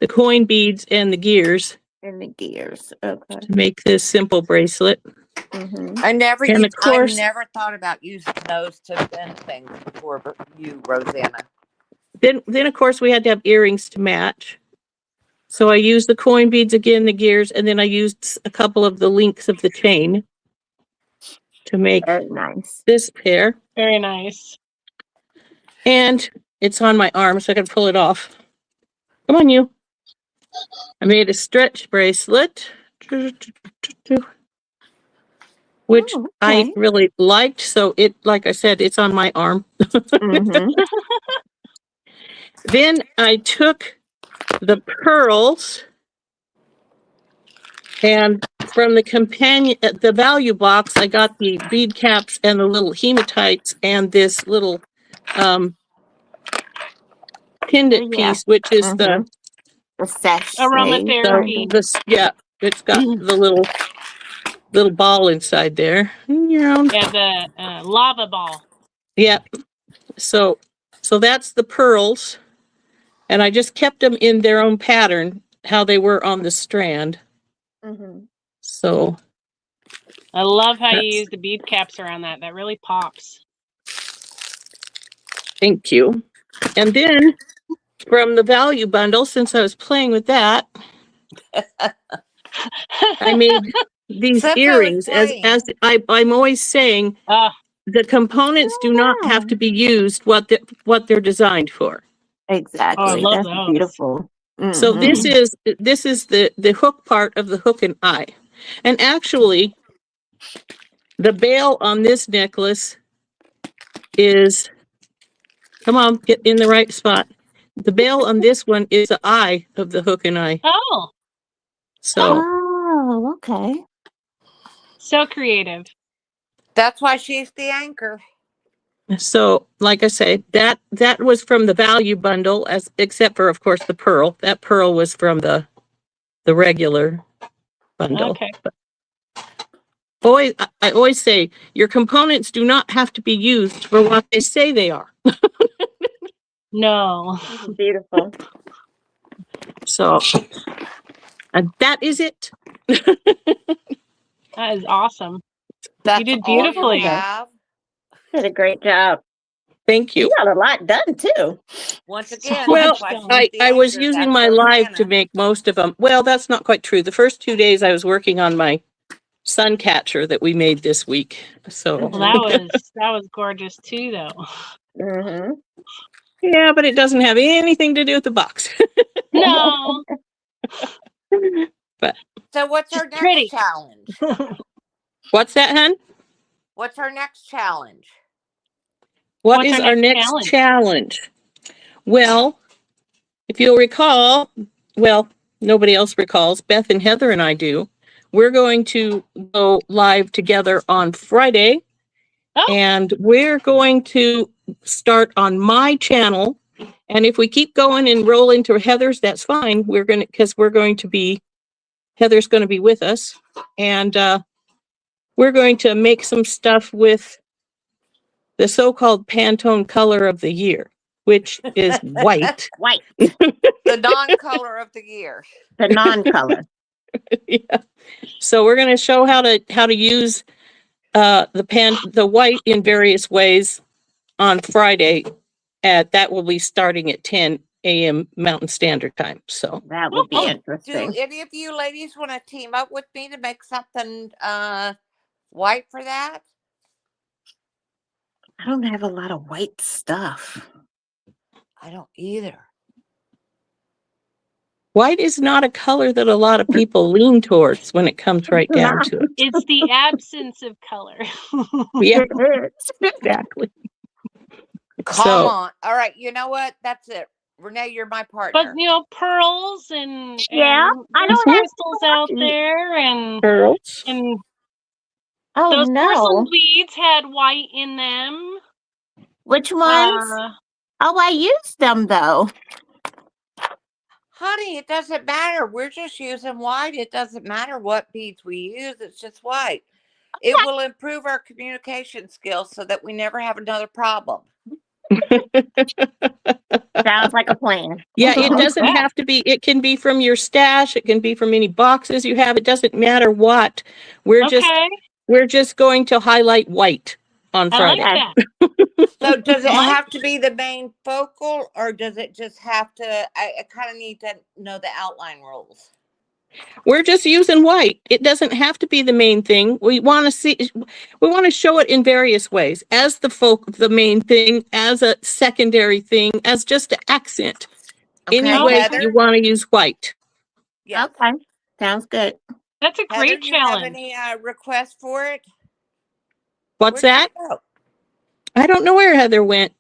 The coin beads and the gears And the gears. Okay. to make this simple bracelet. Mm-hmm. I never thought about using those to bend things before, but you, Rosanna. Then of course we had to have earrings to match. So I used the coin beads again, the gears, and then I used a couple of the links of the chain to make Very nice. this pair. Very nice. And it's on my arm, so I can pull it off. Come on, you. I made a stretch bracelet, which Oh, I okay. really liked. So it, like I said, it's on my arm. Mm-hmm. Then I took the pearls and from the value box, I got the bead caps and the little hematites and this little pendant piece, which is the sachet. Aromatherapy. it's got the little ball inside there. Yeah. Yeah, the lava ball. Yeah. So that's the pearls. And I just kept them in their own pattern, how they were on the strand. Mm-hmm. So I love how you use the bead caps around that. That really pops. thank you. And then from the value bundle, since I was playing with that, I made these earrings. As I'm always saying, the components do not have to be used what they're designed for. Exactly. Oh, I love That's those. beautiful. Mm-hmm. So this is the hook part of the hook and eye. And actually, the bail on this necklace is, come on, get in the right spot. The bail on this one is the eye of the hook and eye. Oh. So. Oh, okay. So creative. That's why she's the anchor. So, like I say, that was from the value bundle, except for, of course, the pearl. That pearl was from the regular bundle. Okay. I always say your components do not have to be used for what they say they are. No. Beautiful. So, that is it. That is awesome. You did beautifully. Did a great job. Thank you. You got a lot done too. Once again, well, I was using my live to make most of them. Well, that's not quite true. The first 2 days I was working on my sun catcher that we made this week. So well, that was gorgeous too, though. Mm-hmm. Yeah, but it doesn't have anything to do with the box. No. But so what's our next challenge? What's that, hun? What's our next challenge? What is our next challenge? Well, if you'll recall, well, nobody else recalls, Beth and Heather and I do. We're going to go live together on Friday. Oh. And we're going to start on my channel. And if we keep going and roll into Heather's, that's fine. Heather's going to be with us. And we're going to make some stuff with the so-called Pantone color of the year, which is white. White. The non-color of the year. The non-color. Yeah. So we're going to show how to use the white in various ways on Friday. That will be starting at 10 a.m. Mountain Standard Time. So that would be interesting. Do any of you ladies want to team up with me to make something white for that? I don't have a lot of white stuff. I don't either. White is not a color that a lot of people lean towards when it comes right down to it. It's the absence of color. Yeah, exactly. Come So, on. All right. You know what? That's it. Renee, you're my But partner. pearls and Yeah, I there's don't mhm, have crystals out white. there, pearls. and Oh those porcelain no. beads had white in them. Which ones? Uh, Oh, I used them though. Honey, it doesn't matter. We're just using white. It doesn't matter what beads we use. It's just white. It will improve our communication skills so that we never have another problem. Sounds like a plan. Yeah, I it like doesn't that. have to be, it can be from your stash, it can be from any boxes you have. It doesn't matter what. We're just Okay, we're just going to highlight white on I like Friday. Okay. that. So does it I like have to be the main focal or does it just have to I kind of need to know the outline rules. We're just using white. It doesn't have to be the main thing. We want to show it in various ways as the main thing, as a secondary thing, as just an accent. Any Okay, Okay. way you Heather? want to use white. Yes. Okay. Sounds good. That's a Heather, great do you have challenge. any requests for it? What's Where did that? you go? I don't know where Heather went.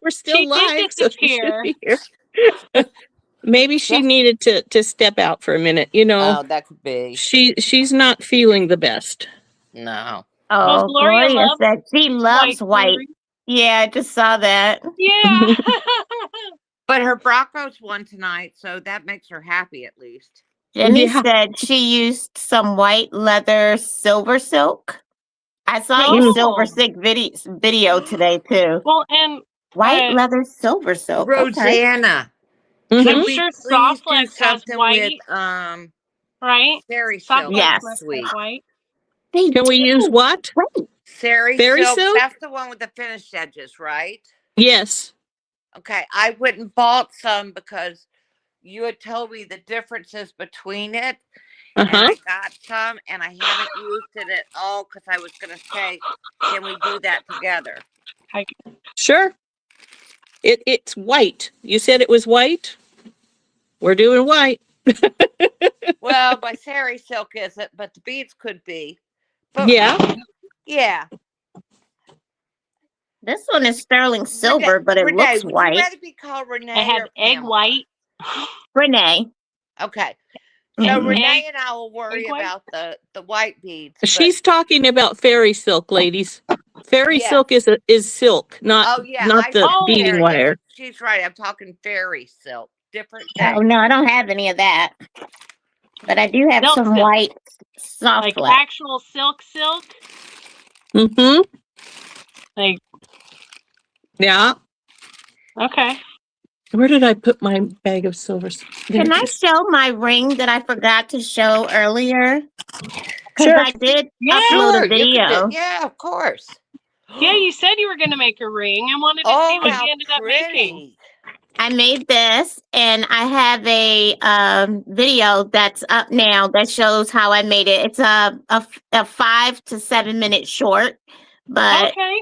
We're still She did live, so she should disappear. be here. Maybe she needed to step out for a minute. Oh, that could be. She's not feeling the best. No. Well, Oh, Gloria Gloria loves said she white loves white. jewelry. Yeah, I just saw that. Yeah. But her Broncos won tonight, so that makes her happy at least. Jenny Yeah. said she used some white leather silver silk. I saw your Mm. silver Oh. silk video today too. Well, and White leather silver silk. Okay. Rosanna, Mhm. can I'm we sure please do Softlex has something with white, right? Fairy silk Softlex Yes. must next have week? white. They Can we use do. what? Wait. Fairy Fairy silk, silk? that's the one with the finished edges, right? Yes. Okay, I went and bought some because you had told me the differences between it, and Uh-huh. I got some, and I haven't used it at all because I was going to say, can we do that together? Sure. It's white. You said it was white? We're doing white. Well, my fairy silk isn't, but the beads could be. But Yeah. yeah. This one is sterling silver, but it Renee, looks would you white. rather be called I Renee have or egg Pamela? white. Renee. Okay. So Mhm. Renee and I will worry Egg white? about the white beads. But She's talking about fairy silk, ladies. Fairy yes. silk is silk, not Oh yeah, not I the said beading fairy. wire. She's right. I'm talking fairy silk. Different Oh thing. no, I don't have any of that. But I do have Silk some silk. white soft Like flex. actual silk. Mm-hmm. Like, Yeah. okay. Where did I put my bag of silver? There Can it I is. show my ring that I forgot to show earlier? Because Sure. I did Yeah. upload Sure, a you could do. video. Yeah, of course. Yeah, you said you were going to make a ring. I wanted to see Oh, what how you ended up making. pretty! I made this, and I have a video that's up now that shows how I made it. It's a 5 to 7 minute short, but Okay.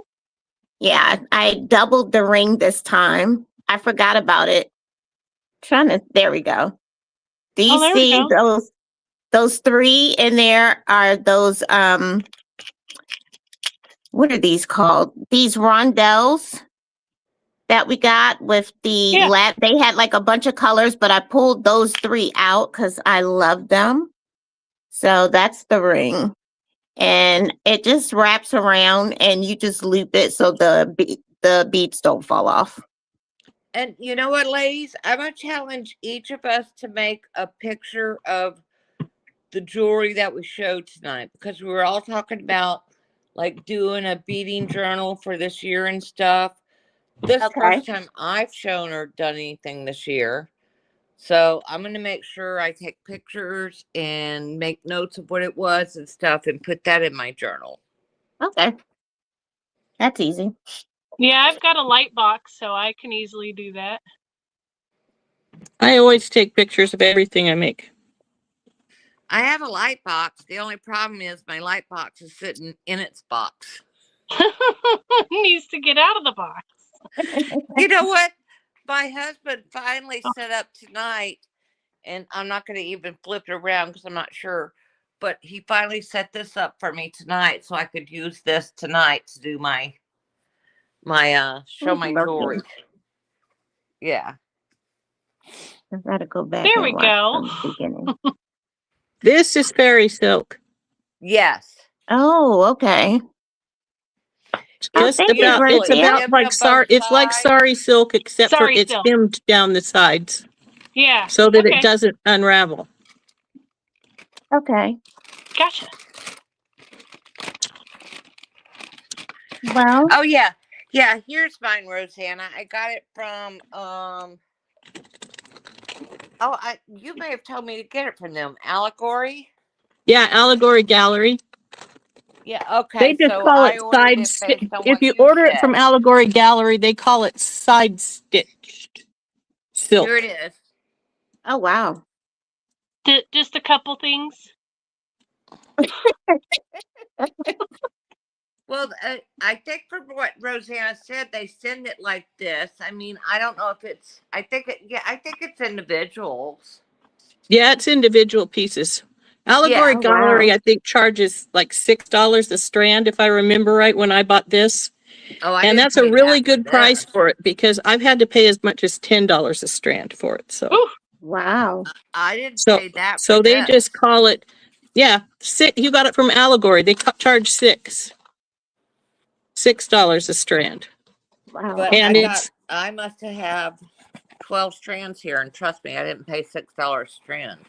yeah, I doubled the ring this time. I forgot about it. There we go. Do you Oh, there we see go. those 3 in there are those what are these called? These rondelles that we got with the Yeah. they had like a bunch of colors, but I pulled those 3 out because I love them. So that's the ring. And it just wraps around and you just loop it so the beads don't fall off. And you know what, ladies? I'm gonna challenge each of us to make a picture of the jewelry that we showed tonight because we were all talking about like doing a beading journal for this year and stuff. This Okay. first time I've shown or done anything this year. So I'm going to make sure I take pictures and make notes of what it was and stuff and put that in my journal. Okay. That's easy. Yeah, I've got a light box, so I can easily do that. I always take pictures of everything I make. I have a light box. The only problem is my light box is sitting in its box. Needs to get out of the box. You know what? My husband finally set up tonight, and I'm not going to even flip it around because I'm not sure, but he finally set this up for me tonight so I could use this tonight to do my my show my Looking. jewelry. Yeah. I gotta go back There and we watch go. from the beginning. This is fairy silk. Yes. Oh, okay. It's Oh, just thank you, about, it's Gracia. about like it's like sari silk, except for Sorry, it's silk. hemmed down the sides Yeah. so that Okay. it doesn't unravel. Okay. Gotcha. Well, Oh yeah. Yeah, here's mine, Rosanna. I got it from you may have told me to get it from them. Allegory? Yeah, Allegory Gallery. Yeah, They okay. just So call I it ordered it side. based on If what you you order it said. from Allegory Gallery, they call it side stitched silk. Here it is. oh wow. Just a couple things. Well, I think from what Rosanna said, they send it like this. I mean, I don't know if it's. I think it's individuals. Yeah, it's individual pieces. Allegory Yeah. Oh, Gallery, wow. I think, charges like $6 a strand, if I remember right, when I bought this. Oh, I And didn't that's a pay really that for good price this. for it because I've had to pay as much as $10 a strand for it. So, Ooh, Wow. I didn't so, pay that for so they this. just call it, yeah, you got it from Allegory. They charge $6 a strand. Wow. But And I must have 12 strands here, and trust me, I didn't pay $6 a strand.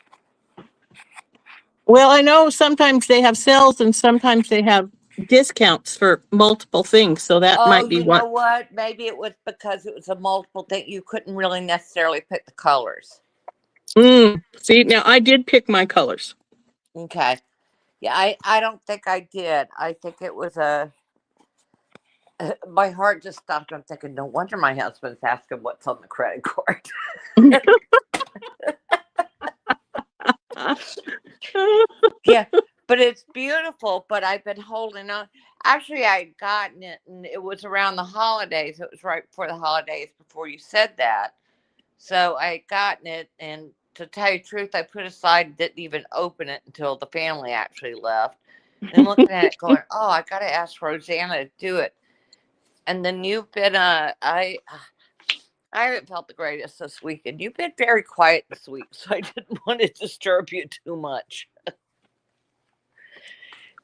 Well, I know sometimes they have sales and sometimes they have discounts for multiple things. So that Oh, might be you one. know what? Maybe it was because it was a multiple thing. You couldn't really necessarily pick the colors. See, now I did pick my colors. Okay. Yeah, I don't think I did. I think it was my heart just stopped. I'm thinking, no wonder my husband's asking what's on the credit card. Yeah, but it's beautiful. But I've been holding on. Actually, I had gotten it, and it was around the holidays. It was right before the holidays, before you said that. So I had gotten it, and to tell you the truth, I put aside, didn't even open it until the family actually left. And I'm looking at it going, oh, I got to ask Rosanna to do it. And then you've been, I haven't felt the greatest this week, and you've been very quiet this week, so I didn't want to disturb you too much.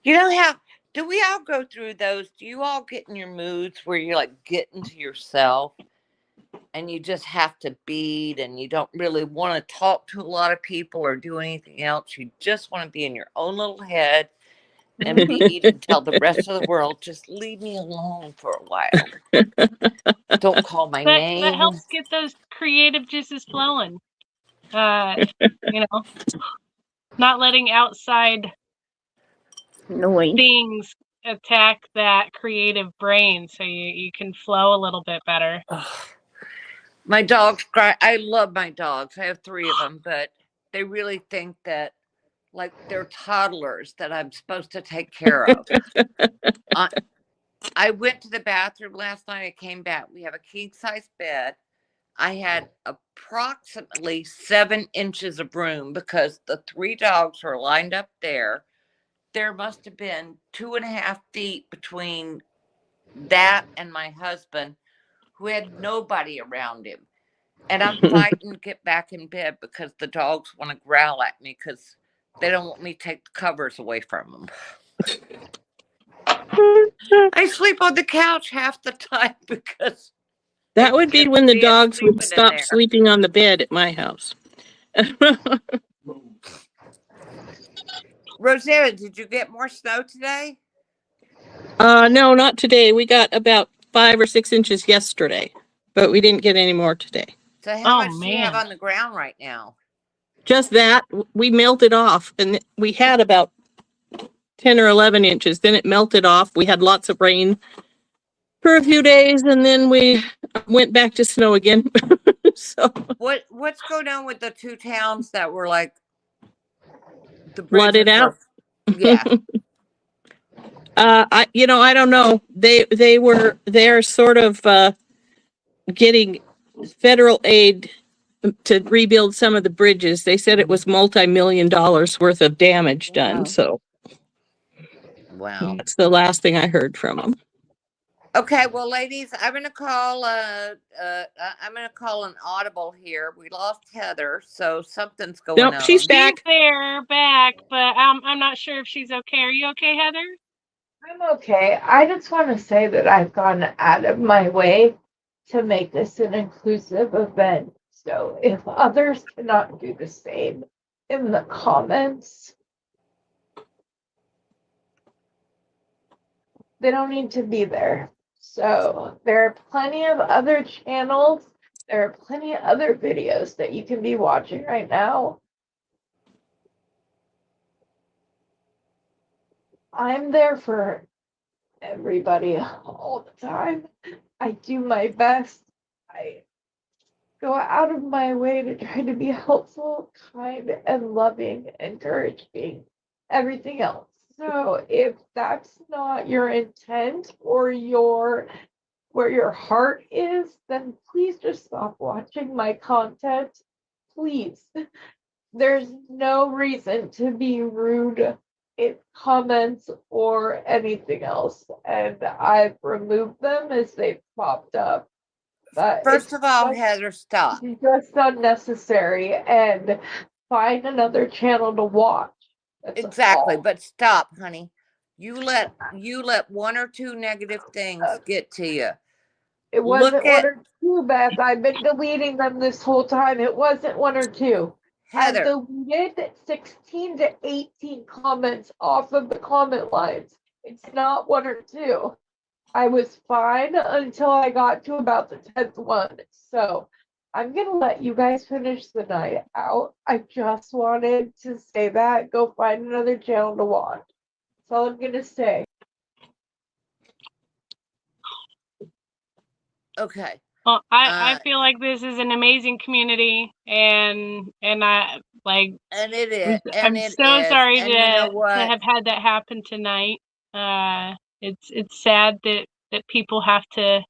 You know how, do we all go through those? Do you all get in your moods where you like get into yourself and you just have to bead and you don't really want to talk to a lot of people or do anything else? You just want to be in your own little head and bead and tell the rest of the world, just leave me alone for a while. Don't call my that name. helps get those creative juices flowing. You know, not letting outside Noise. things attack that creative brain, so you can flow a little bit better. My dogs cry. I love my dogs. I have 3 of them, but they really think that like they're toddlers that I'm supposed to take care of. I went to the bathroom last night. I came back. We have a king size bed. I had approximately 7 inches of room because the 3 dogs were lined up there. There must have been 2.5 feet between that and my husband, who had nobody around him. And I'm fighting to get back in bed because the dogs want to growl at me because they don't want me to take the covers away from them. I sleep on the couch half the time because That would be when the can't dogs would sleep in stop there. sleeping on the bed at my house. Rosanna, did you get more snow today? No, not today. We got about 5 or 6 inches yesterday, but we didn't get any more today. So how Oh, much do you have man. on the ground right now? Just that we melted off, and we had about 10 or 11 inches. Then it melted off. We had lots of rain for a few days, and then we went back to snow again. So What's going on with the 2 towns that were like the flooded bridges out. were, yeah. I don't know. They're sort of getting federal aid to rebuild some of the bridges. They said it was multi-million dollars worth of damage done. Wow. So Wow. that's the last thing I heard from them. Okay, well, ladies, I'm gonna call. I'm gonna call an audible here. We lost Heather, so something's going Nope, on. she's She's back. there, back, but I'm not sure if she's okay. Are you okay, Heather? I'm okay. I just want to say that I've gone out of my way to make this an inclusive event. So if others cannot do the same in the comments, they don't need to be there. So there are plenty of other channels. There are plenty of other videos that you can be watching right now. I'm there for everybody all the time. I do my best. I go out of my way to try to be helpful, kind, and loving, encouraging, everything else. So if that's not your intent or where your heart is, then please just stop watching my content. Please. There's no reason to be rude in comments or anything else. And I've removed them as they've popped up. But First it's of all, Heather, stop. just unnecessary, and find another channel to watch. That's Exactly, all. but stop, honey. You let one or two negative things get to you. It Look wasn't at one or two, Beth. I've been deleting them this whole time. It wasn't one or two. I've Heather. deleted 16 to 18 comments off of the comment lines. It's not one or two. I was fine until I got to about the 10th one. So I'm going to let you guys finish the night out. I just wanted to say that. Go find another channel to watch. That's all I'm going to say. Okay. Well, I feel like this is an amazing community, and I like. And it is. I'm so sorry and you know to what? have had that happen tonight. It's sad that people have to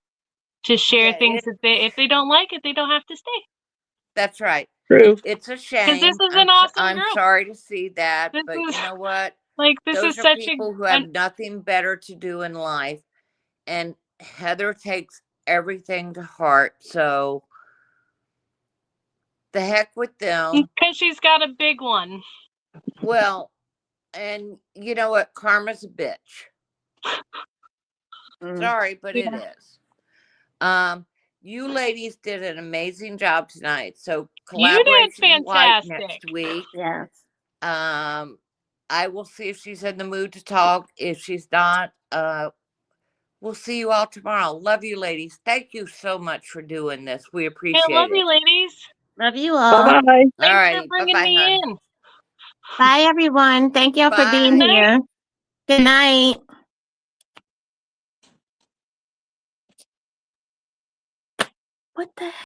share things that if they don't like it, they don't have to stay. That's right. True. It's a Because shame. this is an awesome I'm group. sorry to see that, This but is you know what? like this Those is are such people who have nothing better to do in life, and Heather takes everything to heart. So the heck with them. because she's got a big one. Well, and you know what? Karma's a bitch. Sorry, but it is. You ladies did an amazing job tonight. So You did collaboration white fantastic. next week. Yes. I will see if she's in the mood to talk. If she's not, we'll see you all tomorrow. Love you, ladies. Thank you so much for doing this. We I appreciate love it. you, ladies. Love you all. Bye bye. All Thanks right. for bringing Bye-bye, me hon. in. Bye, everyone. Thank y'all for being Bye. here. Good night. What the heck?